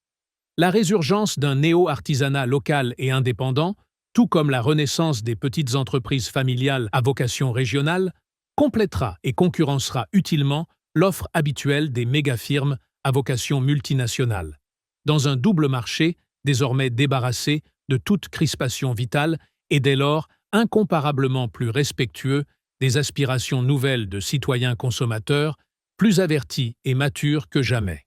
La résurgence d'un néo-artisanat local et indépendant, tout comme la renaissance des petites entreprises familiales à vocation régionale, complétera et concurrencera utilement l'offre habituelle des méga-firmes à vocation multinationale, dans un double marché désormais débarrassé de toute crispation vitale et dès lors incomparablement plus respectueux des aspirations nouvelles de citoyens consommateurs, plus avertis et matures que jamais.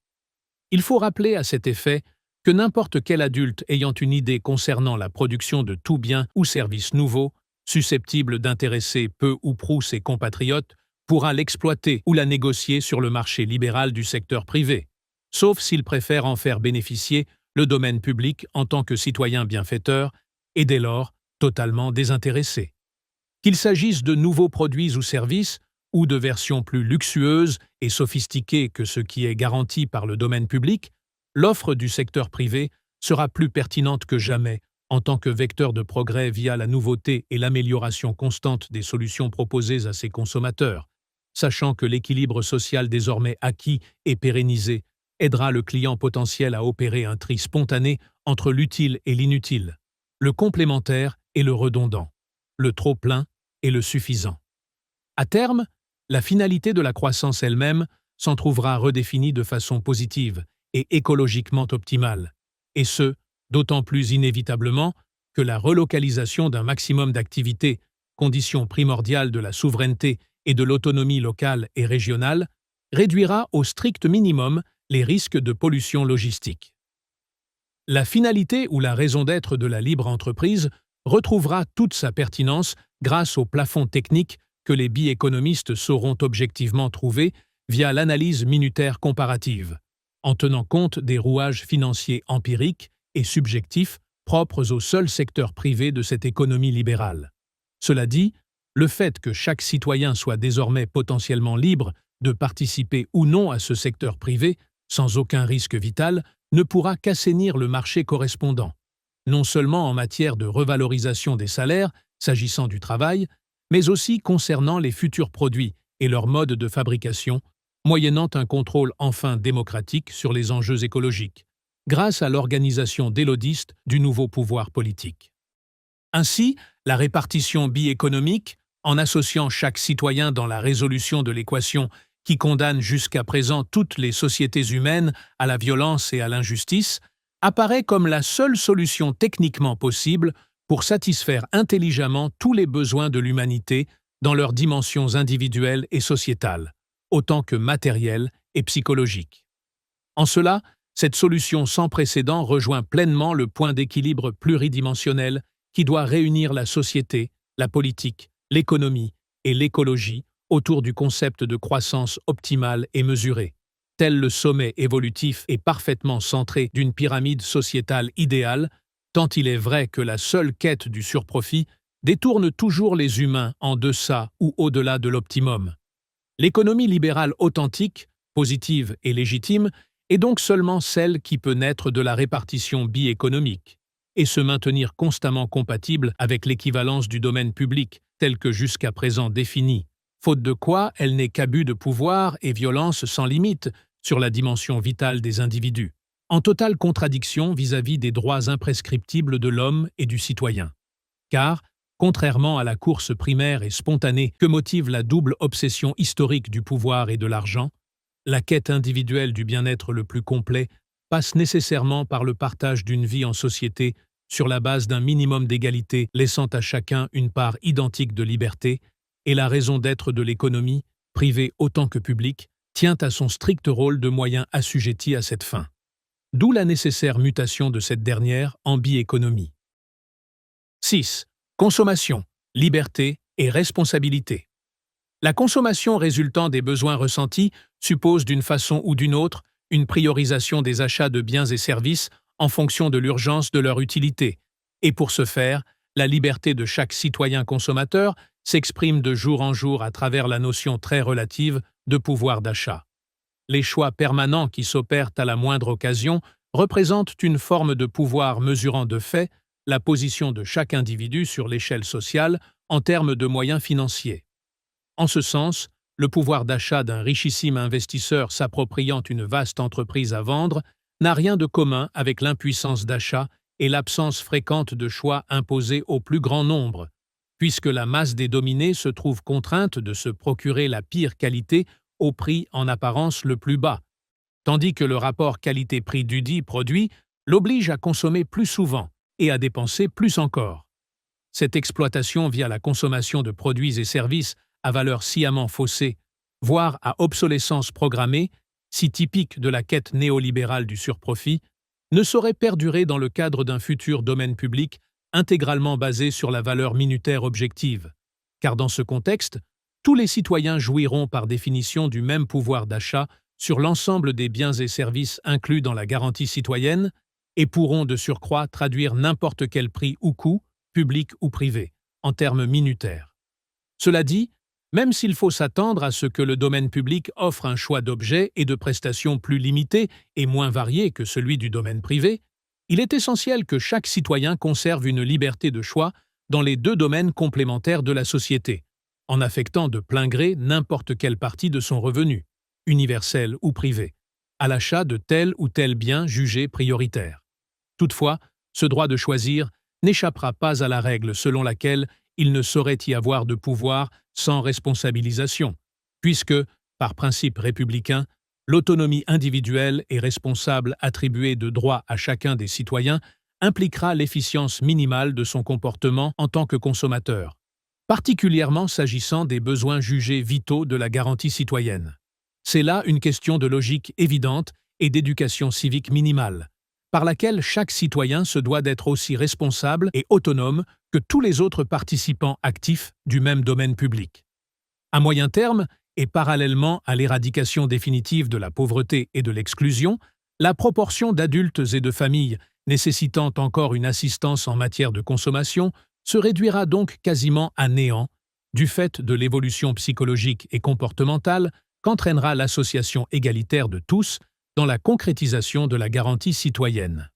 Il faut rappeler à cet effet que n'importe quel adulte ayant une idée concernant la production de tout bien ou service nouveau, susceptible d'intéresser peu ou prou ses compatriotes, pourra l'exploiter ou la négocier sur le marché libéral du secteur privé, sauf s'il préfère en faire bénéficier le domaine public en tant que citoyen bienfaiteur et dès lors totalement désintéressé. Qu'il s'agisse de nouveaux produits ou services ou de versions plus luxueuses et sophistiquées que ce qui est garanti par le domaine public, l'offre du secteur privé sera plus pertinente que jamais en tant que vecteur de progrès via la nouveauté et l'amélioration constante des solutions proposées à ses consommateurs, sachant que l'équilibre social désormais acquis et pérennisé aidera le client potentiel à opérer un tri spontané entre l'utile et l'inutile, le complémentaire et le redondant, le trop-plein et le suffisant. À terme, la finalité de la croissance elle-même s'en trouvera redéfinie de façon positive et écologiquement optimale, et ce, d'autant plus inévitablement que la relocalisation d'un maximum d'activités, condition primordiale de la souveraineté et de l'autonomie locale et régionale, réduira au strict minimum Les risques de pollution logistique. La finalité ou la raison d'être de la libre entreprise retrouvera toute sa pertinence grâce au plafond technique que les bi-économistes sauront objectivement trouver via l'analyse minutaire comparative, en tenant compte des rouages financiers empiriques et subjectifs propres au seul secteur privé de cette économie libérale. Cela dit, le fait que chaque citoyen soit désormais potentiellement libre de participer ou non à ce secteur privé, sans aucun risque vital, ne pourra qu'assainir le marché correspondant, non seulement en matière de revalorisation des salaires, s'agissant du travail, mais aussi concernant les futurs produits et leur mode de fabrication, moyennant un contrôle enfin démocratique sur les enjeux écologiques, grâce à l'organisation délodiste du nouveau pouvoir politique. Ainsi, la répartition bi-économique, en associant chaque citoyen dans la résolution de l'équation qui condamne jusqu'à présent toutes les sociétés humaines à la violence et à l'injustice, apparaît comme la seule solution techniquement possible pour satisfaire intelligemment tous les besoins de l'humanité dans leurs dimensions individuelles et sociétales, autant que matérielles et psychologiques. En cela, cette solution sans précédent rejoint pleinement le point d'équilibre pluridimensionnel qui doit réunir la société, la politique, l'économie et l'écologie autour du concept de croissance optimale et mesurée. Tel le sommet évolutif et parfaitement centré d'une pyramide sociétale idéale, tant il est vrai que la seule quête du surprofit détourne toujours les humains en deçà ou au-delà de l'optimum. L'économie libérale authentique, positive et légitime est donc seulement celle qui peut naître de la répartition bi-économique et se maintenir constamment compatible avec l'équivalence du domaine public tel que jusqu'à présent défini, faute de quoi elle n'est qu'abus de pouvoir et violence sans limite sur la dimension vitale des individus, en totale contradiction vis-à-vis des droits imprescriptibles de l'homme et du citoyen. Car, contrairement à la course primaire et spontanée que motive la double obsession historique du pouvoir et de l'argent, la quête individuelle du bien-être le plus complet passe nécessairement par le partage d'une vie en société sur la base d'un minimum d'égalité laissant à chacun une part identique de liberté, et la raison d'être de l'économie, privée autant que publique, tient à son strict rôle de moyen assujetti à cette fin. D'où la nécessaire mutation de cette dernière en bi-économie. 6. Consommation, liberté et responsabilité. La consommation résultant des besoins ressentis suppose d'une façon ou d'une autre une priorisation des achats de biens et services en fonction de l'urgence de leur utilité, et pour ce faire, la liberté de chaque citoyen consommateur s'exprime de jour en jour à travers la notion très relative de pouvoir d'achat. Les choix permanents qui s'opèrent à la moindre occasion représentent une forme de pouvoir mesurant de fait la position de chaque individu sur l'échelle sociale en termes de moyens financiers. En ce sens, le pouvoir d'achat d'un richissime investisseur s'appropriant une vaste entreprise à vendre n'a rien de commun avec l'impuissance d'achat et l'absence fréquente de choix imposés au plus grand nombre, puisque la masse des dominés se trouve contrainte de se procurer la pire qualité au prix en apparence le plus bas, tandis que le rapport qualité-prix dudit produit l'oblige à consommer plus souvent et à dépenser plus encore. Cette exploitation via la consommation de produits et services à valeur sciemment faussée, voire à obsolescence programmée, si typique de la quête néolibérale du surprofit, ne saurait perdurer dans le cadre d'un futur domaine public intégralement basé sur la valeur minutaire objective, car dans ce contexte, tous les citoyens jouiront par définition du même pouvoir d'achat sur l'ensemble des biens et services inclus dans la garantie citoyenne et pourront de surcroît traduire n'importe quel prix ou coût, public ou privé, en termes minutaires. Cela dit, même s'il faut s'attendre à ce que le domaine public offre un choix d'objets et de prestations plus limité et moins varié que celui du domaine privé, il est essentiel que chaque citoyen conserve une liberté de choix dans les deux domaines complémentaires de la société, en affectant de plein gré n'importe quelle partie de son revenu, universel ou privé, à l'achat de tel ou tel bien jugé prioritaire. Toutefois, ce droit de choisir n'échappera pas à la règle selon laquelle il ne saurait y avoir de pouvoir sans responsabilisation, puisque, par principe républicain, l'autonomie individuelle et responsable attribuée de droit à chacun des citoyens impliquera l'efficience minimale de son comportement en tant que consommateur, particulièrement s'agissant des besoins jugés vitaux de la garantie citoyenne. C'est là une question de logique évidente et d'éducation civique minimale, par laquelle chaque citoyen se doit d'être aussi responsable et autonome que tous les autres participants actifs du même domaine public. À moyen terme, et parallèlement à l'éradication définitive de la pauvreté et de l'exclusion, la proportion d'adultes et de familles nécessitant encore une assistance en matière de consommation se réduira donc quasiment à néant, du fait de l'évolution psychologique et comportementale qu'entraînera l'association égalitaire de tous dans la concrétisation de la garantie citoyenne.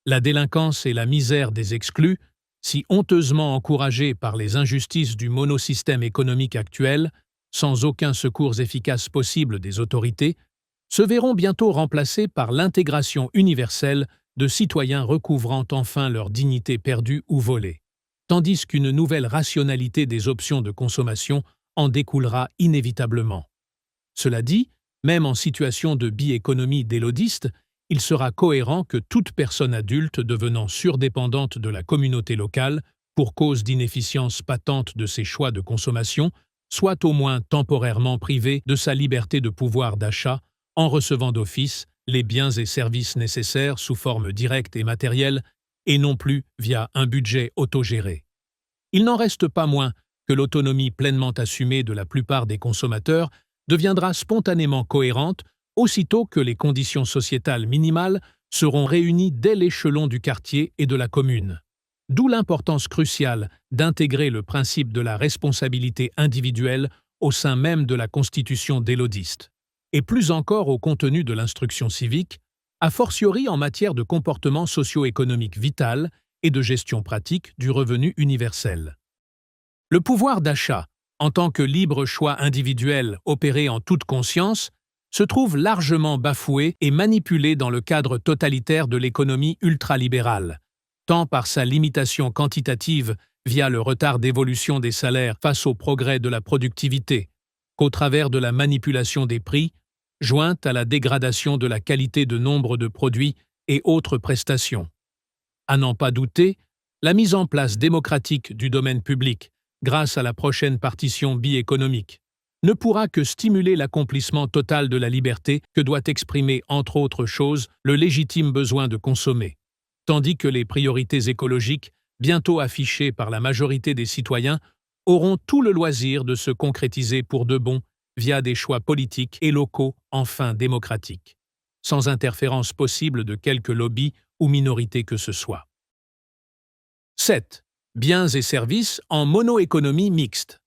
La délinquance et la misère des exclus, si honteusement encouragées par les injustices du monosystème économique actuel, sans aucun secours efficace possible des autorités, se verront bientôt remplacées par l'intégration universelle de citoyens recouvrant enfin leur dignité perdue ou volée, tandis qu'une nouvelle rationalité des options de consommation en découlera inévitablement. Cela dit, même en situation de bi-économie délodiste, il sera cohérent que toute personne adulte devenant surdépendante de la communauté locale pour cause d'inefficience patente de ses choix de consommation soit au moins temporairement privée de sa liberté de pouvoir d'achat en recevant d'office les biens et services nécessaires sous forme directe et matérielle et non plus via un budget autogéré. Il n'en reste pas moins que l'autonomie pleinement assumée de la plupart des consommateurs deviendra spontanément cohérente aussitôt que les conditions sociétales minimales seront réunies dès l'échelon du quartier et de la commune. D'où l'importance cruciale d'intégrer le principe de la responsabilité individuelle au sein même de la Constitution délodiste, et plus encore au contenu de l'instruction civique, a fortiori en matière de comportement socio-économique vital et de gestion pratique du revenu universel. Le pouvoir d'achat, en tant que libre choix individuel opéré en toute conscience, se trouve largement bafoué et manipulé dans le cadre totalitaire de l'économie ultralibérale, tant par sa limitation quantitative via le retard d'évolution des salaires face au progrès de la productivité, qu'au travers de la manipulation des prix, jointe à la dégradation de la qualité de nombre de produits et autres prestations. À n'en pas douter, la mise en place démocratique du domaine public, grâce à la prochaine partition bi-économique, ne pourra que stimuler l'accomplissement total de la liberté que doit exprimer, entre autres choses, le légitime besoin de consommer, tandis que les priorités écologiques, bientôt affichées par la majorité des citoyens, auront tout le loisir de se concrétiser pour de bon via des choix politiques et locaux enfin démocratiques, sans interférence possible de quelque lobby ou minorité que ce soit. 7. Biens et services en monoéconomie mixte.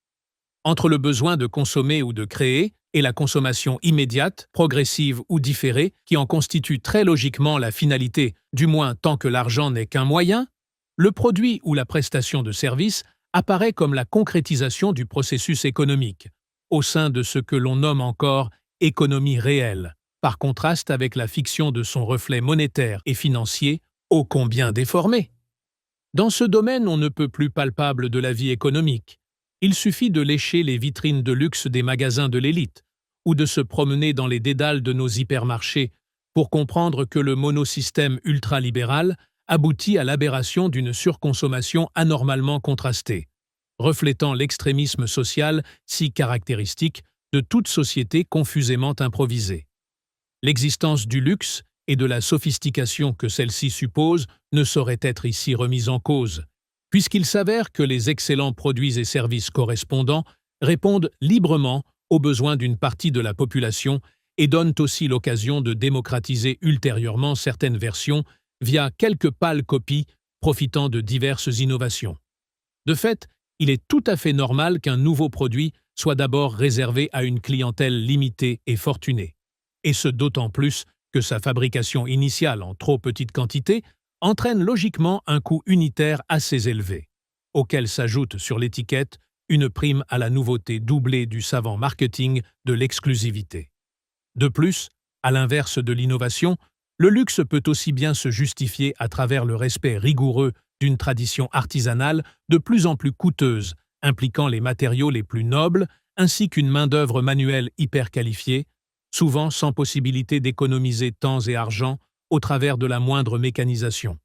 Entre le besoin de consommer ou de créer et la consommation immédiate, progressive ou différée, qui en constitue très logiquement la finalité, du moins tant que l'argent n'est qu'un moyen, le produit ou la prestation de service apparaît comme la concrétisation du processus économique, au sein de ce que l'on nomme encore économie réelle, par contraste avec la fiction de son reflet monétaire et financier, ô combien déformé. Dans ce domaine on ne peut plus palpable de la vie économique, il suffit de lécher les vitrines de luxe des magasins de l'élite ou de se promener dans les dédales de nos hypermarchés pour comprendre que le monosystème ultralibéral aboutit à l'aberration d'une surconsommation anormalement contrastée, reflétant l'extrémisme social si caractéristique de toute société confusément improvisée. L'existence du luxe et de la sophistication que celle-ci suppose ne saurait être ici remise en cause, puisqu'il s'avère que les excellents produits et services correspondants répondent librement aux besoins d'une partie de la population et donnent aussi l'occasion de démocratiser ultérieurement certaines versions via quelques pâles copies profitant de diverses innovations. De fait, il est tout à fait normal qu'un nouveau produit soit d'abord réservé à une clientèle limitée et fortunée, et ce d'autant plus que sa fabrication initiale en trop petite quantité entraîne logiquement un coût unitaire assez élevé, auquel s'ajoute sur l'étiquette une prime à la nouveauté doublée du savant marketing de l'exclusivité. De plus, à l'inverse de l'innovation, le luxe peut aussi bien se justifier à travers le respect rigoureux d'une tradition artisanale de plus en plus coûteuse, impliquant les matériaux les plus nobles, ainsi qu'une main-d'œuvre manuelle hyper qualifiée, souvent sans possibilité d'économiser temps et argent au travers de la moindre mécanisation.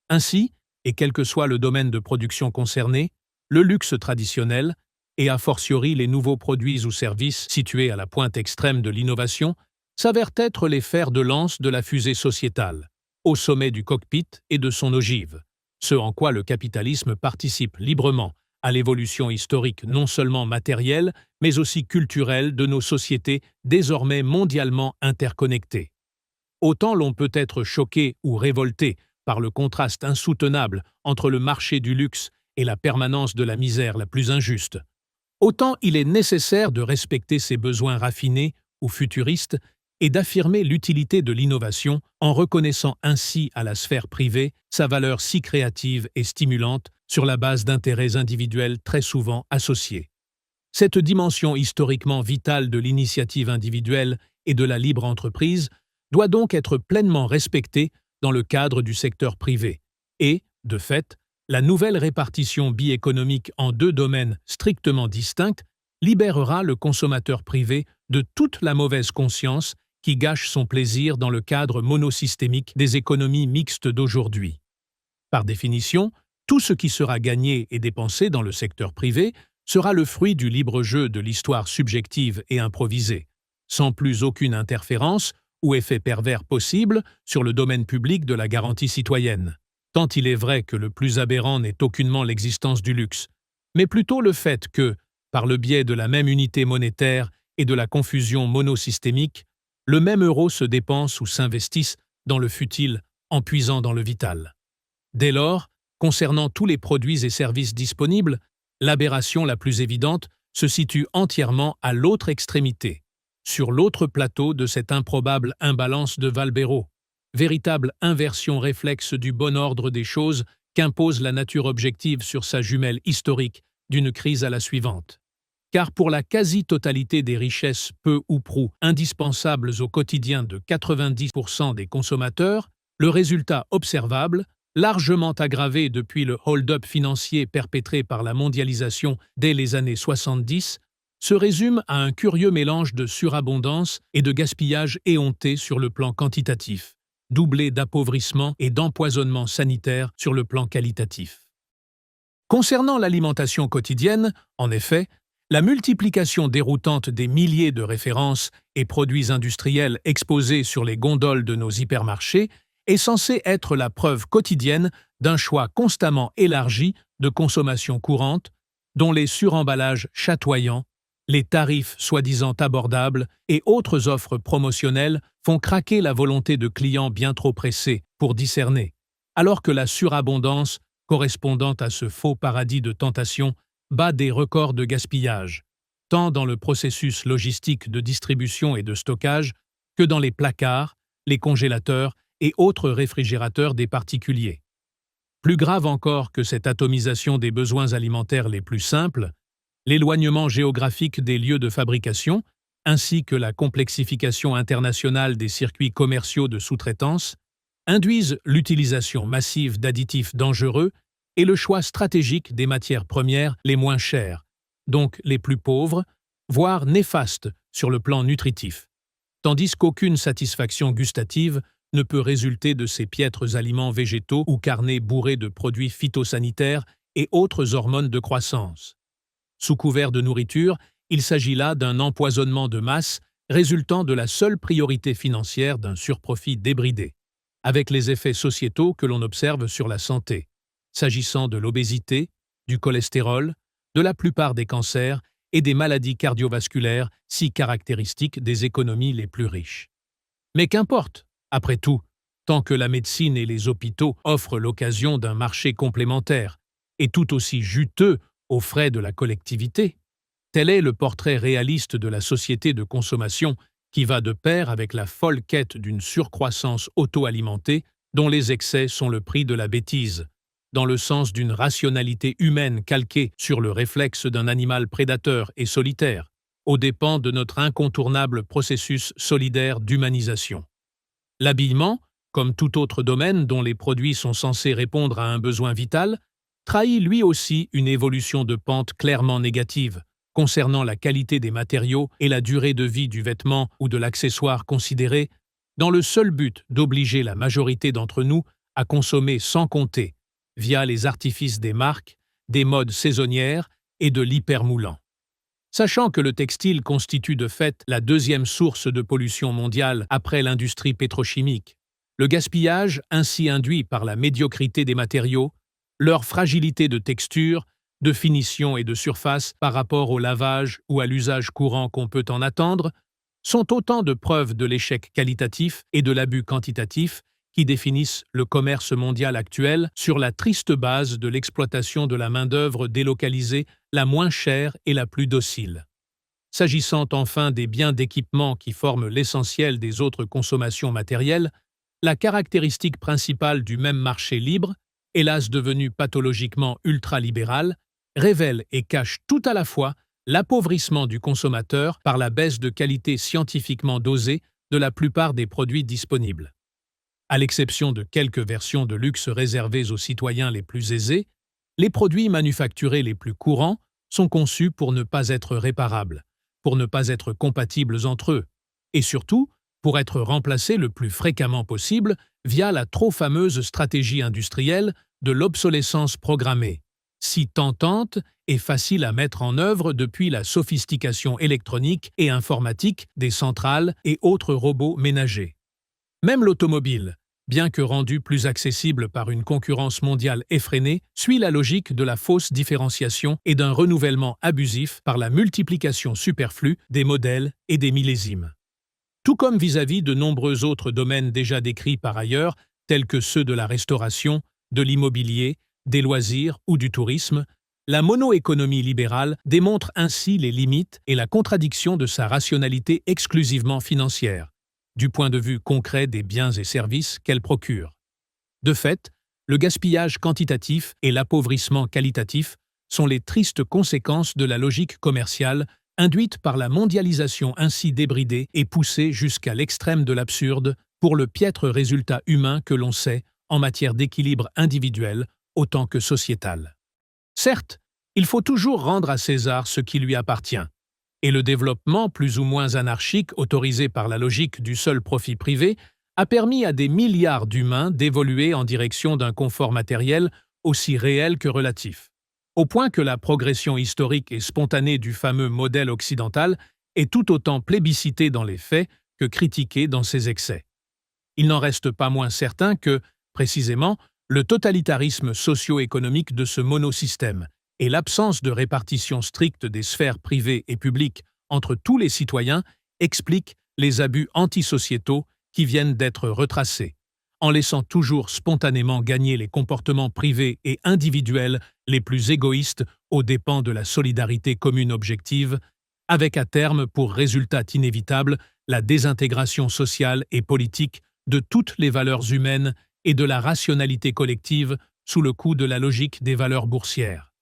Ainsi, et quel que soit le domaine de production concerné, le luxe traditionnel, et a fortiori les nouveaux produits ou services situés à la pointe extrême de l'innovation, s'avèrent être les fers de lance de la fusée sociétale, au sommet du cockpit et de son ogive, ce en quoi le capitalisme participe librement à l'évolution historique non seulement matérielle, mais aussi culturelle de nos sociétés désormais mondialement interconnectées. Autant l'on peut être choqué ou révolté par le contraste insoutenable entre le marché du luxe et la permanence de la misère la plus injuste, autant il est nécessaire de respecter ses besoins raffinés ou futuristes et d'affirmer l'utilité de l'innovation en reconnaissant ainsi à la sphère privée sa valeur si créative et stimulante sur la base d'intérêts individuels très souvent associés. Cette dimension historiquement vitale de l'initiative individuelle et de la libre entreprise doit donc être pleinement respectée dans le cadre du secteur privé et, de fait, la nouvelle répartition biéconomique en deux domaines strictement distincts libérera le consommateur privé de toute la mauvaise conscience qui gâche son plaisir dans le cadre monosystémique des économies mixtes d'aujourd'hui. Par définition, tout ce qui sera gagné et dépensé dans le secteur privé sera le fruit du libre jeu de l'histoire subjective et improvisée, sans plus aucune interférence ou effet pervers possible sur le domaine public de la garantie citoyenne. Tant il est vrai que le plus aberrant n'est aucunement l'existence du luxe, mais plutôt le fait que, par le biais de la même unité monétaire et de la confusion monosystémique, le même euro se dépense ou s'investisse dans le futile en puisant dans le vital. Dès lors, concernant tous les produits et services disponibles, l'aberration la plus évidente se situe entièrement à l'autre extrémité, sur l'autre plateau de cette improbable imbalance de Valbero, véritable inversion réflexe du bon ordre des choses qu'impose la nature objective sur sa jumelle historique d'une crise à la suivante. Car pour la quasi-totalité des richesses peu ou prou indispensables au quotidien de 90% des consommateurs, le résultat observable, largement aggravé depuis le hold-up financier perpétré par la mondialisation dès les années 70, se résume à un curieux mélange de surabondance et de gaspillage éhonté sur le plan quantitatif, doublé d'appauvrissement et d'empoisonnement sanitaire sur le plan qualitatif. Concernant l'alimentation quotidienne, en effet, la multiplication déroutante des milliers de références et produits industriels exposés sur les gondoles de nos hypermarchés est censée être la preuve quotidienne d'un choix constamment élargi de consommation courante, dont les suremballages chatoyants, les tarifs soi-disant abordables et autres offres promotionnelles font craquer la volonté de clients bien trop pressés pour discerner, alors que la surabondance, correspondant à ce faux paradis de tentation, bat des records de gaspillage, tant dans le processus logistique de distribution et de stockage que dans les placards, les congélateurs et autres réfrigérateurs des particuliers. Plus grave encore que cette atomisation des besoins alimentaires les plus simples, l'éloignement géographique des lieux de fabrication, ainsi que la complexification internationale des circuits commerciaux de sous-traitance, induisent l'utilisation massive d'additifs dangereux et le choix stratégique des matières premières les moins chères, donc les plus pauvres, voire néfastes sur le plan nutritif, tandis qu'aucune satisfaction gustative ne peut résulter de ces piètres aliments végétaux ou carnés bourrés de produits phytosanitaires et autres hormones de croissance. Sous couvert de nourriture, il s'agit là d'un empoisonnement de masse résultant de la seule priorité financière d'un surprofit débridé, avec les effets sociétaux que l'on observe sur la santé, s'agissant de l'obésité, du cholestérol, de la plupart des cancers et des maladies cardiovasculaires si caractéristiques des économies les plus riches. Mais qu'importe, après tout, tant que la médecine et les hôpitaux offrent l'occasion d'un marché complémentaire, et tout aussi juteux aux frais de la collectivité. Tel est le portrait réaliste de la société de consommation qui va de pair avec la folle quête d'une surcroissance auto-alimentée dont les excès sont le prix de la bêtise, dans le sens d'une rationalité humaine calquée sur le réflexe d'un animal prédateur et solitaire, aux dépens de notre incontournable processus solidaire d'humanisation. L'habillement, comme tout autre domaine dont les produits sont censés répondre à un besoin vital, trahit lui aussi une évolution de pente clairement négative, concernant la qualité des matériaux et la durée de vie du vêtement ou de l'accessoire considéré, dans le seul but d'obliger la majorité d'entre nous à consommer sans compter, via les artifices des marques, des modes saisonnières et de l'hypermoulant. Sachant que le textile constitue de fait la deuxième source de pollution mondiale après l'industrie pétrochimique, le gaspillage ainsi induit par la médiocrité des matériaux, leur fragilité de texture, de finition et de surface par rapport au lavage ou à l'usage courant qu'on peut en attendre, sont autant de preuves de l'échec qualitatif et de l'abus quantitatif qui définissent le commerce mondial actuel sur la triste base de l'exploitation de la main-d'œuvre délocalisée la moins chère et la plus docile. S'agissant enfin des biens d'équipement qui forment l'essentiel des autres consommations matérielles, la caractéristique principale du même marché libre, hélas devenu pathologiquement ultralibéral, révèle et cache tout à la fois l'appauvrissement du consommateur par la baisse de qualité scientifiquement dosée de la plupart des produits disponibles. À l'exception de quelques versions de luxe réservées aux citoyens les plus aisés, les produits manufacturés les plus courants sont conçus pour ne pas être réparables, pour ne pas être compatibles entre eux, et surtout pour être remplacés le plus fréquemment possible via la trop fameuse stratégie industrielle de l'obsolescence programmée, si tentante et facile à mettre en œuvre depuis la sophistication électronique et informatique des centrales et autres robots ménagers. Même l'automobile, bien que rendue plus accessible par une concurrence mondiale effrénée, suit la logique de la fausse différenciation et d'un renouvellement abusif par la multiplication superflue des modèles et des millésimes. Tout comme vis-à-vis de nombreux autres domaines déjà décrits par ailleurs, tels que ceux de la restauration, de l'immobilier, des loisirs ou du tourisme, la monoéconomie libérale démontre ainsi les limites et la contradiction de sa rationalité exclusivement financière, du point de vue concret des biens et services qu'elle procure. De fait, le gaspillage quantitatif et l'appauvrissement qualitatif sont les tristes conséquences de la logique commerciale induite par la mondialisation ainsi débridée et poussée jusqu'à l'extrême de l'absurde pour le piètre résultat humain que l'on sait en matière d'équilibre individuel autant que sociétal. Certes, il faut toujours rendre à César ce qui lui appartient, et le développement plus ou moins anarchique autorisé par la logique du seul profit privé a permis à des milliards d'humains d'évoluer en direction d'un confort matériel aussi réel que relatif, au point que la progression historique et spontanée du fameux modèle occidental est tout autant plébiscitée dans les faits que critiquée dans ses excès. Il n'en reste pas moins certain que, précisément, le totalitarisme socio-économique de ce monosystème et l'absence de répartition stricte des sphères privées et publiques entre tous les citoyens expliquent les abus antisociétaux qui viennent d'être retracés, en laissant toujours spontanément gagner les comportements privés et individuels les plus égoïstes aux dépens de la solidarité commune objective, avec à terme pour résultat inévitable la désintégration sociale et politique de toutes les valeurs humaines et de la rationalité collective sous le coup de la logique des valeurs boursières.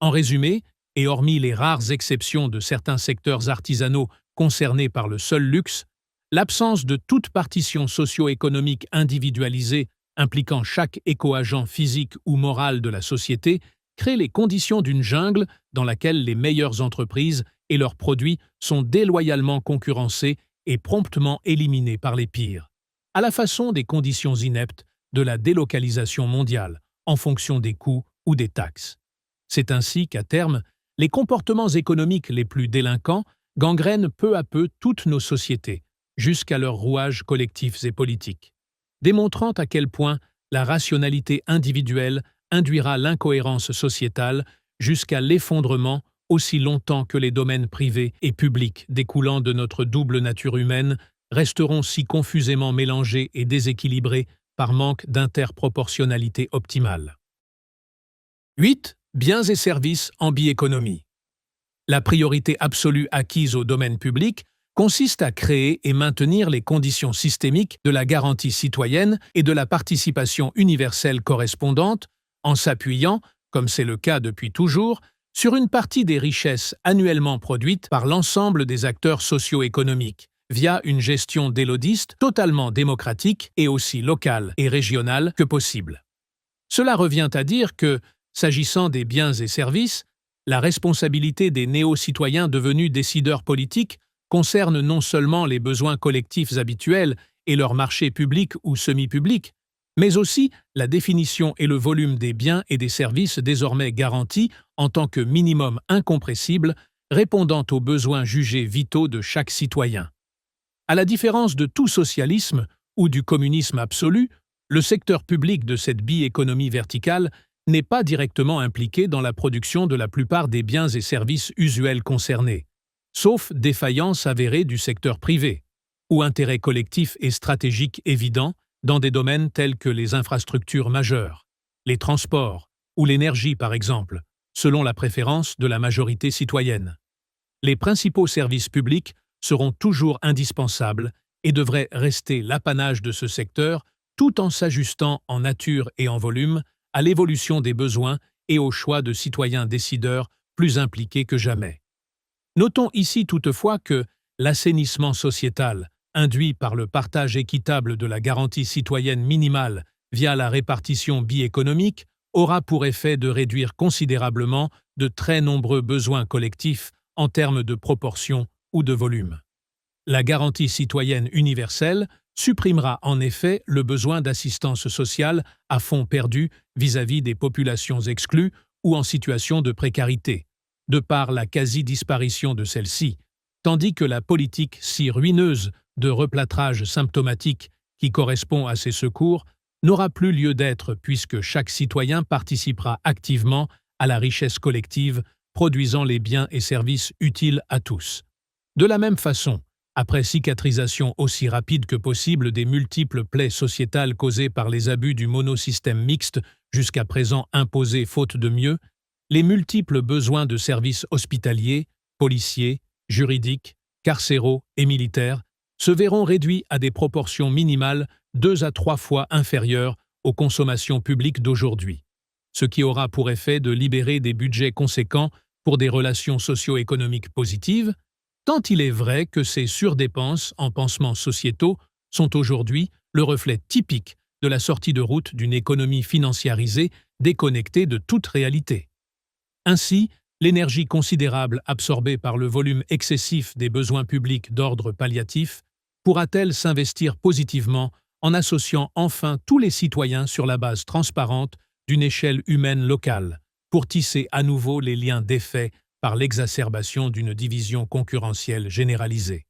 En résumé, et hormis les rares exceptions de certains secteurs artisanaux concernés par le seul luxe, l'absence de toute partition socio-économique individualisée impliquant chaque éco-agent physique ou moral de la société crée les conditions d'une jungle dans laquelle les meilleures entreprises et leurs produits sont déloyalement concurrencés et promptement éliminés par les pires, à la façon des conditions ineptes de la délocalisation mondiale en fonction des coûts ou des taxes. C'est ainsi qu'à terme, les comportements économiques les plus délinquants gangrènent peu à peu toutes nos sociétés, jusqu'à leurs rouages collectifs et politiques, démontrant à quel point la rationalité individuelle induira l'incohérence sociétale jusqu'à l'effondrement aussi longtemps que les domaines privés et publics découlant de notre double nature humaine resteront si confusément mélangés et déséquilibrés par manque d'interproportionnalité optimale. 8. Biens et services en biéconomie. La priorité absolue acquise au domaine public consiste à créer et maintenir les conditions systémiques de la garantie citoyenne et de la participation universelle correspondante, en s'appuyant, comme c'est le cas depuis toujours, sur une partie des richesses annuellement produites par l'ensemble des acteurs socio-économiques, via une gestion délodiste totalement démocratique et aussi locale et régionale que possible. Cela revient à dire que, s'agissant des biens et services, la responsabilité des néo-citoyens devenus décideurs politiques concerne non seulement les besoins collectifs habituels et leurs marchés publics ou semi-publics, mais aussi la définition et le volume des biens et des services désormais garantis en tant que minimum incompressible répondant aux besoins jugés vitaux de chaque citoyen. À la différence de tout socialisme ou du communisme absolu, le secteur public de cette bi-économie verticale n'est pas directement impliqué dans la production de la plupart des biens et services usuels concernés, sauf défaillance avérée du secteur privé, ou intérêt collectif et stratégique évident dans des domaines tels que les infrastructures majeures, les transports ou l'énergie par exemple, selon la préférence de la majorité citoyenne. Les principaux services publics seront toujours indispensables et devraient rester l'apanage de ce secteur tout en s'ajustant en nature et en volume à l'évolution des besoins et aux choix de citoyens décideurs plus impliqués que jamais. Notons ici toutefois que l'assainissement sociétal, induit par le partage équitable de la garantie citoyenne minimale via la répartition bi-économique, aura pour effet de réduire considérablement de très nombreux besoins collectifs en termes de proportion ou de volume. La garantie citoyenne universelle supprimera en effet le besoin d'assistance sociale à fonds perdus vis-à-vis des populations exclues ou en situation de précarité, de par la quasi-disparition de celle-ci, tandis que la politique si ruineuse de replâtrage symptomatique qui correspond à ces secours n'aura plus lieu d'être puisque chaque citoyen participera activement à la richesse collective, produisant les biens et services utiles à tous. De la même façon, après cicatrisation aussi rapide que possible des multiples plaies sociétales causées par les abus du monosystème mixte jusqu'à présent imposé faute de mieux, les multiples besoins de services hospitaliers, policiers, juridiques, carcéraux et militaires se verront réduits à des proportions minimales 2 à 3 fois inférieures aux consommations publiques d'aujourd'hui, ce qui aura pour effet de libérer des budgets conséquents pour des relations socio-économiques positives, tant il est vrai que ces surdépenses en pansements sociétaux sont aujourd'hui le reflet typique de la sortie de route d'une économie financiarisée déconnectée de toute réalité. Ainsi, l'énergie considérable absorbée par le volume excessif des besoins publics d'ordre palliatif pourra-t-elle s'investir positivement en associant enfin tous les citoyens sur la base transparente d'une échelle humaine locale, pour tisser à nouveau les liens défaits par l'exacerbation d'une division concurrentielle généralisée.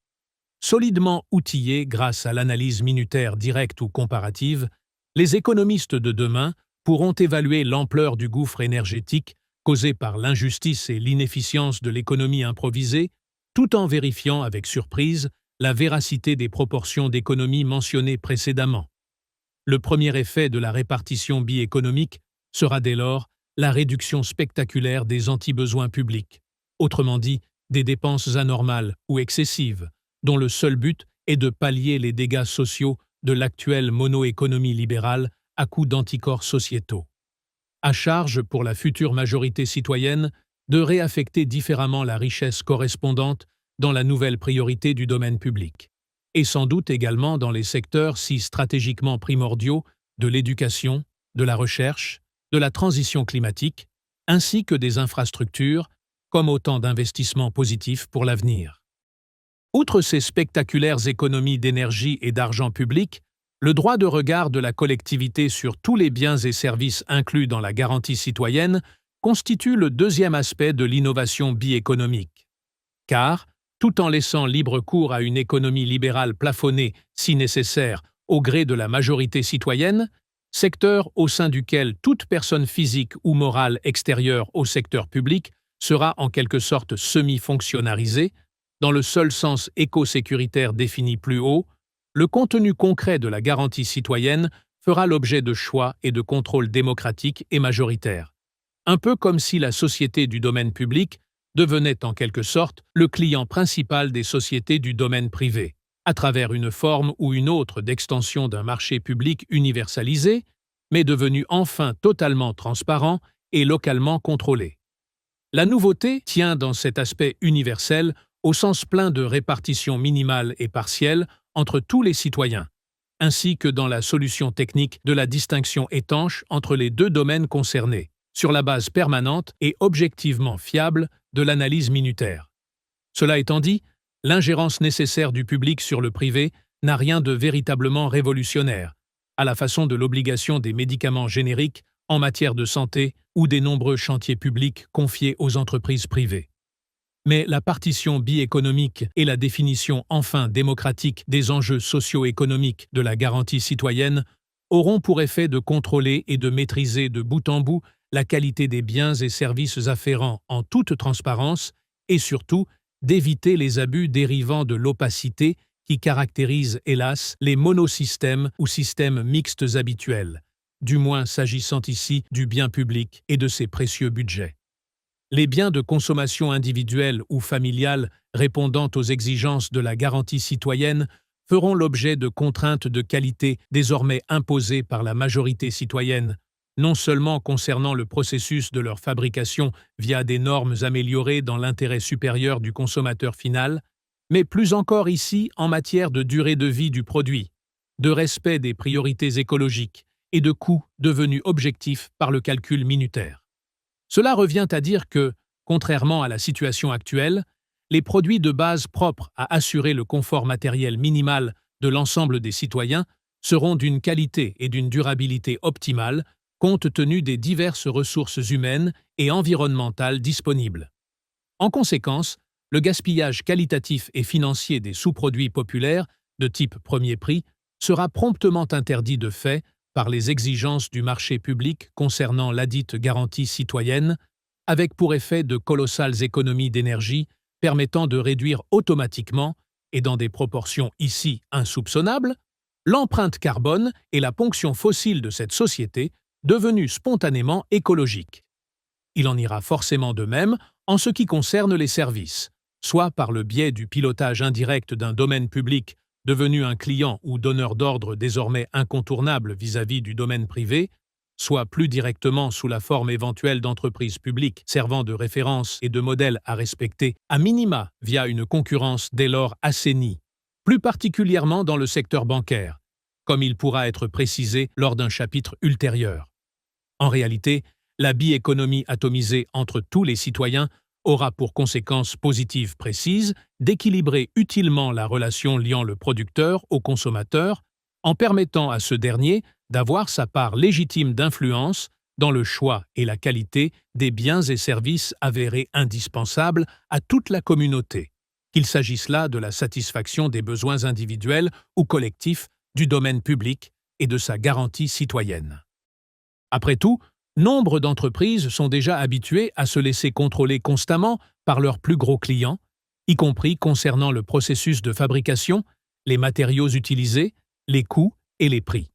Solidement outillés grâce à l'analyse minutaire directe ou comparative, les économistes de demain pourront évaluer l'ampleur du gouffre énergétique causé par l'injustice et l'inefficience de l'économie improvisée, tout en vérifiant avec surprise la véracité des proportions d'économie mentionnées précédemment. Le premier effet de la répartition bi-économique sera dès lors la réduction spectaculaire des anti-besoins publics, autrement dit des dépenses anormales ou excessives, dont le seul but est de pallier les dégâts sociaux de l'actuelle mono-économie libérale à coups d'anticorps sociétaux. À charge pour la future majorité citoyenne de réaffecter différemment la richesse correspondante dans la nouvelle priorité du domaine public, et sans doute également dans les secteurs si stratégiquement primordiaux de l'éducation, de la recherche, de la transition climatique, ainsi que des infrastructures, comme autant d'investissements positifs pour l'avenir. Outre ces spectaculaires économies d'énergie et d'argent public, le droit de regard de la collectivité sur tous les biens et services inclus dans la garantie citoyenne constitue le deuxième aspect de l'innovation bi-économique. Car, tout en laissant libre cours à une économie libérale plafonnée, si nécessaire, au gré de la majorité citoyenne, secteur au sein duquel toute personne physique ou morale extérieure au secteur public sera en quelque sorte semi-fonctionnalisée, dans le seul sens éco-sécuritaire défini plus haut, le contenu concret de la garantie citoyenne fera l'objet de choix et de contrôles démocratiques et majoritaires. Un peu comme si la société du domaine public devenait en quelque sorte le client principal des sociétés du domaine privé, à travers une forme ou une autre d'extension d'un marché public universalisé, mais devenu enfin totalement transparent et localement contrôlé. La nouveauté tient dans cet aspect universel au sens plein de répartition minimale et partielle entre tous les citoyens, ainsi que dans la solution technique de la distinction étanche entre les deux domaines concernés, sur la base permanente et objectivement fiable de l'analyse minutaire. Cela étant dit, l'ingérence nécessaire du public sur le privé n'a rien de véritablement révolutionnaire, à la façon de l'obligation des médicaments génériques en matière de santé ou des nombreux chantiers publics confiés aux entreprises privées. Mais la partition bi-économique et la définition enfin démocratique des enjeux socio-économiques de la garantie citoyenne auront pour effet de contrôler et de maîtriser de bout en bout la qualité des biens et services afférents en toute transparence et surtout d'éviter les abus dérivant de l'opacité qui caractérisent, hélas, les monosystèmes ou systèmes mixtes habituels, du moins s'agissant ici du bien public et de ses précieux budgets. Les biens de consommation individuelle ou familiale répondant aux exigences de la garantie citoyenne feront l'objet de contraintes de qualité désormais imposées par la majorité citoyenne, non seulement concernant le processus de leur fabrication via des normes améliorées dans l'intérêt supérieur du consommateur final, mais plus encore ici en matière de durée de vie du produit, de respect des priorités écologiques et de coûts devenus objectifs par le calcul minutaire. Cela revient à dire que, contrairement à la situation actuelle, les produits de base propres à assurer le confort matériel minimal de l'ensemble des citoyens seront d'une qualité et d'une durabilité optimale compte tenu des diverses ressources humaines et environnementales disponibles. En conséquence, le gaspillage qualitatif et financier des sous-produits populaires de type premier prix sera promptement interdit de fait par les exigences du marché public concernant ladite garantie citoyenne, avec pour effet de colossales économies d'énergie permettant de réduire automatiquement, et dans des proportions ici insoupçonnables, l'empreinte carbone et la ponction fossile de cette société devenue spontanément écologique. Il en ira forcément de même en ce qui concerne les services, soit par le biais du pilotage indirect d'un domaine public devenu un client ou donneur d'ordre désormais incontournable vis-à-vis du domaine privé, soit plus directement sous la forme éventuelle d'entreprises publiques servant de référence et de modèle à respecter, à minima via une concurrence dès lors assainie, plus particulièrement dans le secteur bancaire, comme il pourra être précisé lors d'un chapitre ultérieur. En réalité, la bi-économie atomisée entre tous les citoyens aura pour conséquence positive précise d'équilibrer utilement la relation liant le producteur au consommateur en permettant à ce dernier d'avoir sa part légitime d'influence dans le choix et la qualité des biens et services avérés indispensables à toute la communauté, qu'il s'agisse là de la satisfaction des besoins individuels ou collectifs du domaine public et de sa garantie citoyenne. Après tout, nombre d'entreprises sont déjà habituées à se laisser contrôler constamment par leurs plus gros clients, y compris concernant le processus de fabrication, les matériaux utilisés, les coûts et les prix.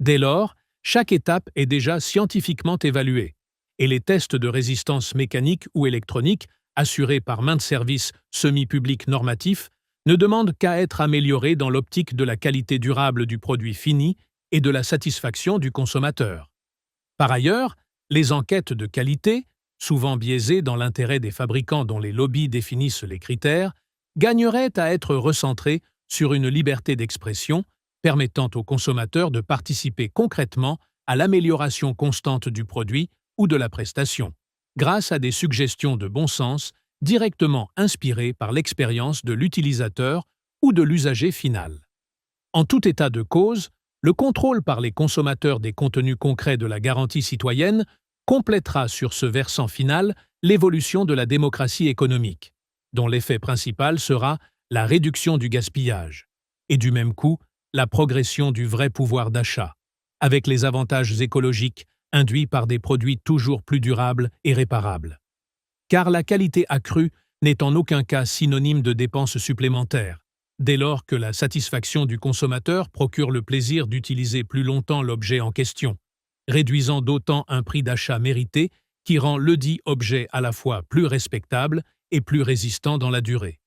Dès lors, chaque étape est déjà scientifiquement évaluée, et les tests de résistance mécanique ou électronique, assurés par maintes services semi-publics normatifs, ne demandent qu'à être améliorés dans l'optique de la qualité durable du produit fini et de la satisfaction du consommateur. Par ailleurs, les enquêtes de qualité, souvent biaisées dans l'intérêt des fabricants dont les lobbies définissent les critères, gagneraient à être recentrées sur une liberté d'expression permettant aux consommateurs de participer concrètement à l'amélioration constante du produit ou de la prestation, grâce à des suggestions de bon sens directement inspirées par l'expérience de l'utilisateur ou de l'usager final. En tout état de cause, le contrôle par les consommateurs des contenus concrets de la garantie citoyenne complétera sur ce versant final l'évolution de la démocratie économique, dont l'effet principal sera la réduction du gaspillage, et du même coup, la progression du vrai pouvoir d'achat, avec les avantages écologiques induits par des produits toujours plus durables et réparables. Car la qualité accrue n'est en aucun cas synonyme de dépenses supplémentaires, dès lors que la satisfaction du consommateur procure le plaisir d'utiliser plus longtemps l'objet en question, réduisant d'autant un prix d'achat mérité qui rend ledit objet à la fois plus respectable et plus résistant dans la durée.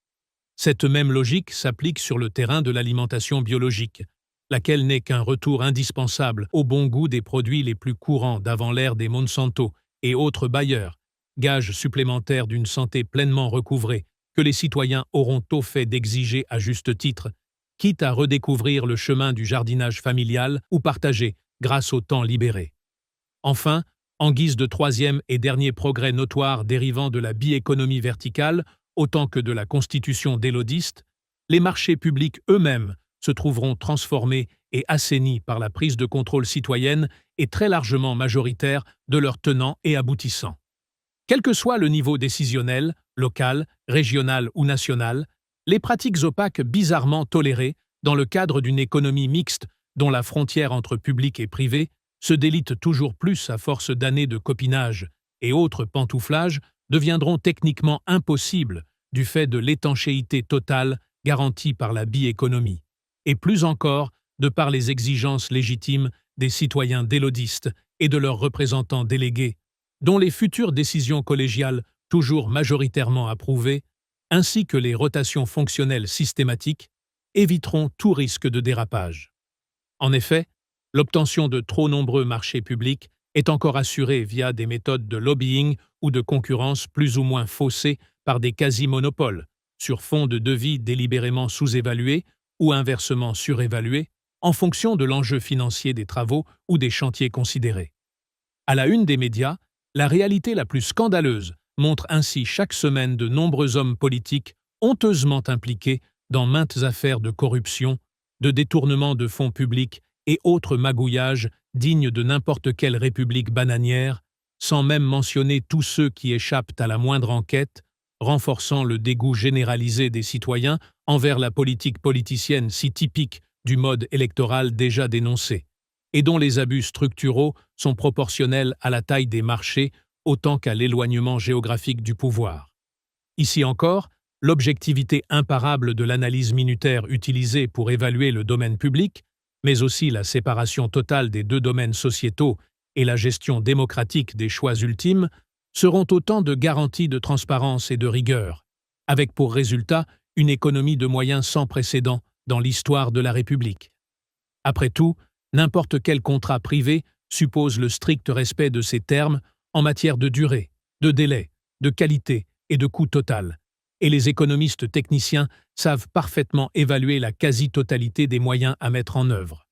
Cette même logique s'applique sur le terrain de l'alimentation biologique, laquelle n'est qu'un retour indispensable au bon goût des produits les plus courants d'avant l'ère des Monsanto et autres bailleurs, gage supplémentaire d'une santé pleinement recouvrée que les citoyens auront au fait d'exiger à juste titre, quitte à redécouvrir le chemin du jardinage familial ou partagé grâce au temps libéré. Enfin, en guise de troisième et dernier progrès notoire dérivant de la bi-économie verticale, autant que de la constitution d'élodistes, les marchés publics eux-mêmes se trouveront transformés et assainis par la prise de contrôle citoyenne et très largement majoritaire de leurs tenants et aboutissants. Quel que soit le niveau décisionnel, locales, régionales ou nationales, les pratiques opaques bizarrement tolérées dans le cadre d'une économie mixte dont la frontière entre public et privé se délite toujours plus à force d'années de copinage et autres pantouflages deviendront techniquement impossibles du fait de l'étanchéité totale garantie par la bi-économie, et plus encore de par les exigences légitimes des citoyens délodistes et de leurs représentants délégués, dont les futures décisions collégiales toujours majoritairement approuvées, ainsi que les rotations fonctionnelles systématiques, éviteront tout risque de dérapage. En effet, l'obtention de trop nombreux marchés publics est encore assurée via des méthodes de lobbying ou de concurrence plus ou moins faussées par des quasi-monopoles, sur fond de devis délibérément sous-évalués ou inversement surévalués, en fonction de l'enjeu financier des travaux ou des chantiers considérés. À la une des médias, la réalité la plus scandaleuse montre ainsi chaque semaine de nombreux hommes politiques honteusement impliqués dans maintes affaires de corruption, de détournement de fonds publics et autres magouillages dignes de n'importe quelle république bananière, sans même mentionner tous ceux qui échappent à la moindre enquête, renforçant le dégoût généralisé des citoyens envers la politique politicienne si typique du mode électoral déjà dénoncé, et dont les abus structuraux sont proportionnels à la taille des marchés autant qu'à l'éloignement géographique du pouvoir. Ici encore, l'objectivité imparable de l'analyse minutaire utilisée pour évaluer le domaine public, mais aussi la séparation totale des deux domaines sociétaux et la gestion démocratique des choix ultimes, seront autant de garanties de transparence et de rigueur, avec pour résultat une économie de moyens sans précédent dans l'histoire de la République. Après tout, n'importe quel contrat privé suppose le strict respect de ces termes en matière de durée, de délai, de qualité et de coût total, et les économistes techniciens savent parfaitement évaluer la quasi-totalité des moyens à mettre en œuvre.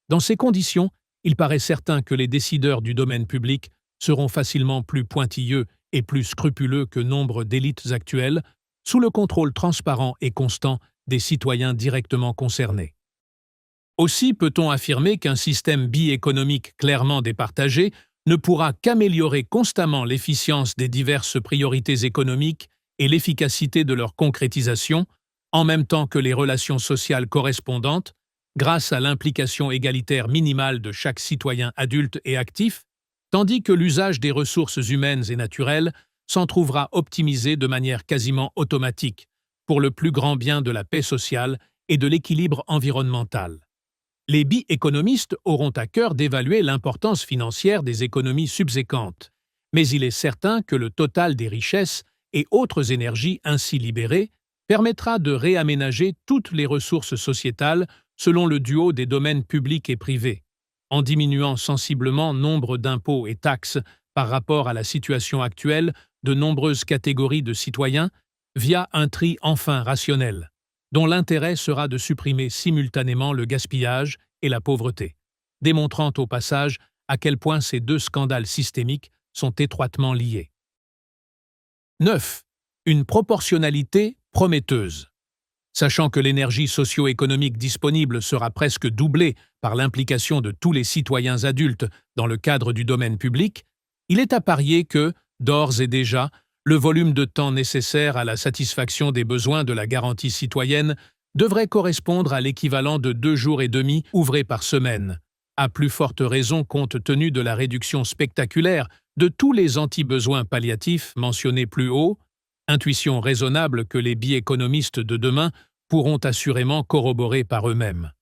Dans ces conditions, il paraît certain que les décideurs du domaine public seront facilement plus pointilleux et plus scrupuleux que nombre d'élites actuelles, sous le contrôle transparent et constant des citoyens directement concernés. Aussi peut-on affirmer qu'un système bi-économique clairement départagé ne pourra qu'améliorer constamment l'efficience des diverses priorités économiques et l'efficacité de leur concrétisation, en même temps que les relations sociales correspondantes, grâce à l'implication égalitaire minimale de chaque citoyen adulte et actif, tandis que l'usage des ressources humaines et naturelles s'en trouvera optimisé de manière quasiment automatique, pour le plus grand bien de la paix sociale et de l'équilibre environnemental. Les bi-économistes auront à cœur d'évaluer l'importance financière des économies subséquentes, mais il est certain que le total des richesses et autres énergies ainsi libérées permettra de réaménager toutes les ressources sociétales selon le duo des domaines publics et privés, en diminuant sensiblement nombre d'impôts et taxes par rapport à la situation actuelle de nombreuses catégories de citoyens via un tri enfin rationnel, dont l'intérêt sera de supprimer simultanément le gaspillage et la pauvreté, démontrant au passage à quel point ces deux scandales systémiques sont étroitement liés. 9. Une proportionnalité prometteuse. Sachant que l'énergie socio-économique disponible sera presque doublée par l'implication de tous les citoyens adultes dans le cadre du domaine public, il est à parier que, d'ores et déjà, le volume de temps nécessaire à la satisfaction des besoins de la garantie citoyenne devrait correspondre à l'équivalent de 2 jours et demi ouvrés par semaine, à plus forte raison compte tenu de la réduction spectaculaire de tous les anti-besoins palliatifs mentionnés plus haut, intuition raisonnable que les bi-économistes de demain pourront assurément corroborer par eux-mêmes.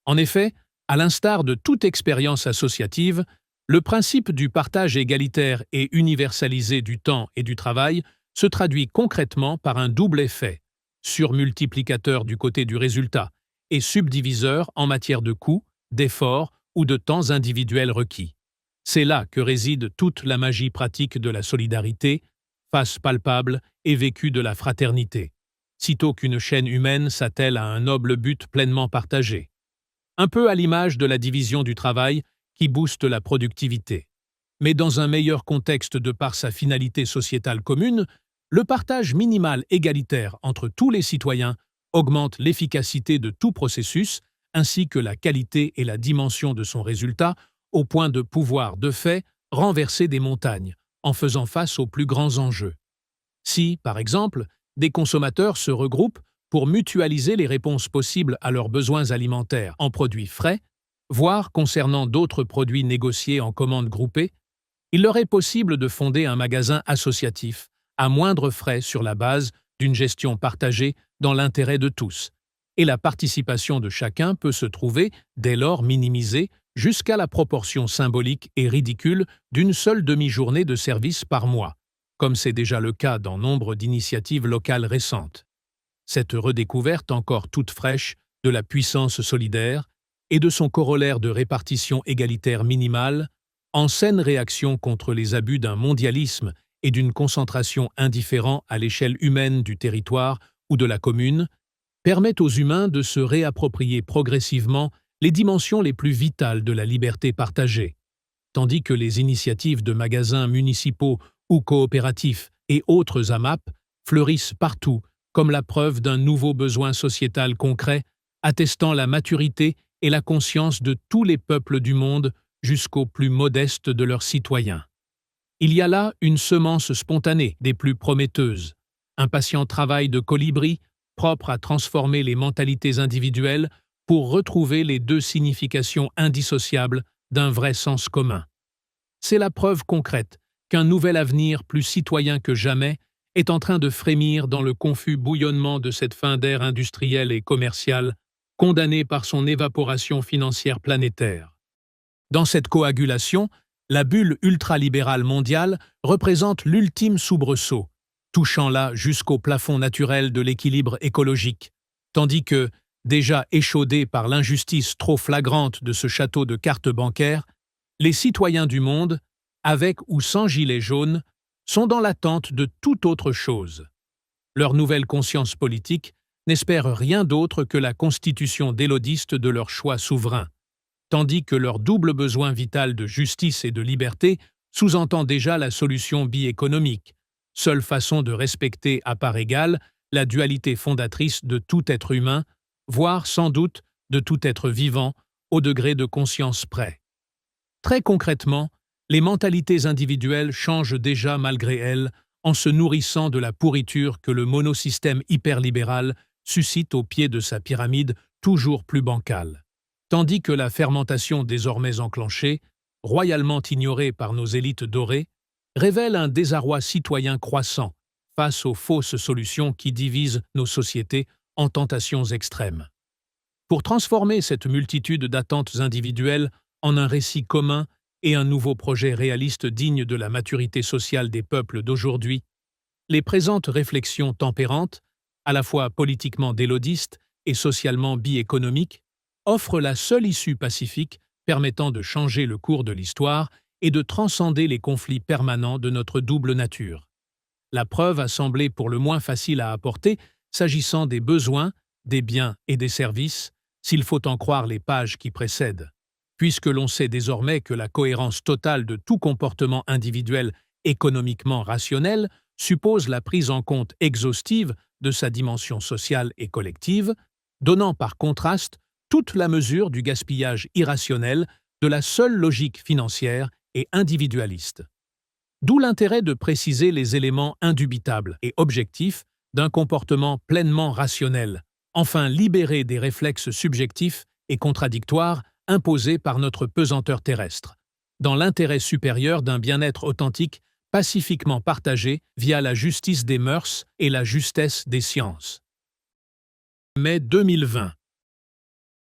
En effet, à l'instar de toute expérience associative, le principe du partage égalitaire et universalisé du temps et du travail se traduit concrètement par un double effet, surmultiplicateur du côté du résultat et subdiviseur en matière de coûts, d'efforts ou de temps individuels requis. C'est là que réside toute la magie pratique de la solidarité, face palpable et vécue de la fraternité, sitôt qu'une chaîne humaine s'attelle à un noble but pleinement partagé. Un peu à l'image de la division du travail qui booste la productivité. Mais dans un meilleur contexte de par sa finalité sociétale commune, le partage minimal égalitaire entre tous les citoyens augmente l'efficacité de tout processus ainsi que la qualité et la dimension de son résultat au point de pouvoir, de fait, renverser des montagnes en faisant face aux plus grands enjeux. Si, par exemple, des consommateurs se regroupent pour mutualiser les réponses possibles à leurs besoins alimentaires en produits frais, voire concernant d'autres produits négociés en commande groupée, il leur est possible de fonder un magasin associatif à moindre frais sur la base d'une gestion partagée dans l'intérêt de tous, et la participation de chacun peut se trouver dès lors minimisée jusqu'à la proportion symbolique et ridicule d'une seule demi-journée de service par mois, comme c'est déjà le cas dans nombre d'initiatives locales récentes. Cette redécouverte encore toute fraîche de la puissance solidaire et de son corollaire de répartition égalitaire minimale, en saine réaction contre les abus d'un mondialisme et d'une concentration indifférent à l'échelle humaine du territoire ou de la commune, permet aux humains de se réapproprier progressivement les dimensions les plus vitales de la liberté partagée, tandis que les initiatives de magasins municipaux ou coopératifs et autres AMAP fleurissent partout comme la preuve d'un nouveau besoin sociétal concret, attestant la maturité et la conscience de tous les peuples du monde jusqu'aux plus modestes de leurs citoyens. Il y a là une semence spontanée des plus prometteuses, un patient travail de colibri propre à transformer les mentalités individuelles pour retrouver les deux significations indissociables d'un vrai sens commun. C'est la preuve concrète qu'un nouvel avenir plus citoyen que jamais est en train de frémir dans le confus bouillonnement de cette fin d'ère industrielle et commerciale, condamnée par son évaporation financière planétaire. Dans cette coagulation, la bulle ultralibérale mondiale représente l'ultime soubresaut, touchant là jusqu'au plafond naturel de l'équilibre écologique, tandis que, déjà échaudés par l'injustice trop flagrante de ce château de cartes bancaires, les citoyens du monde, avec ou sans gilets jaunes, sont dans l'attente de toute autre chose. Leur nouvelle conscience politique n'espère rien d'autre que la constitution délodiste de leur choix souverain, tandis que leur double besoin vital de justice et de liberté sous-entend déjà la solution bi-économique, seule façon de respecter à part égale la dualité fondatrice de tout être humain, voire sans doute de tout être vivant, au degré de conscience près. Très concrètement, les mentalités individuelles changent déjà malgré elles en se nourrissant de la pourriture que le monosystème hyperlibéral suscite au pied de sa pyramide toujours plus bancale. Tandis que la fermentation désormais enclenchée, royalement ignorée par nos élites dorées, révèle un désarroi citoyen croissant face aux fausses solutions qui divisent nos sociétés en tentations extrêmes. Pour transformer cette multitude d'attentes individuelles en un récit commun et un nouveau projet réaliste digne de la maturité sociale des peuples d'aujourd'hui, les présentes réflexions tempérantes, à la fois politiquement délodistes et socialement bi-économiques, offrent la seule issue pacifique permettant de changer le cours de l'histoire et de transcender les conflits permanents de notre double nature. La preuve a semblé pour le moins facile à apporter s'agissant des besoins, des biens et des services, s'il faut en croire les pages qui précèdent, puisque l'on sait désormais que la cohérence totale de tout comportement individuel économiquement rationnel suppose la prise en compte exhaustive de sa dimension sociale et collective, donnant par contraste toute la mesure du gaspillage irrationnel de la seule logique financière et individualiste. D'où l'intérêt de préciser les éléments indubitables et objectifs d'un comportement pleinement rationnel, enfin libéré des réflexes subjectifs et contradictoires imposés par notre pesanteur terrestre, dans l'intérêt supérieur d'un bien-être authentique pacifiquement partagé via la justice des mœurs et la justesse des sciences. Mai 2020.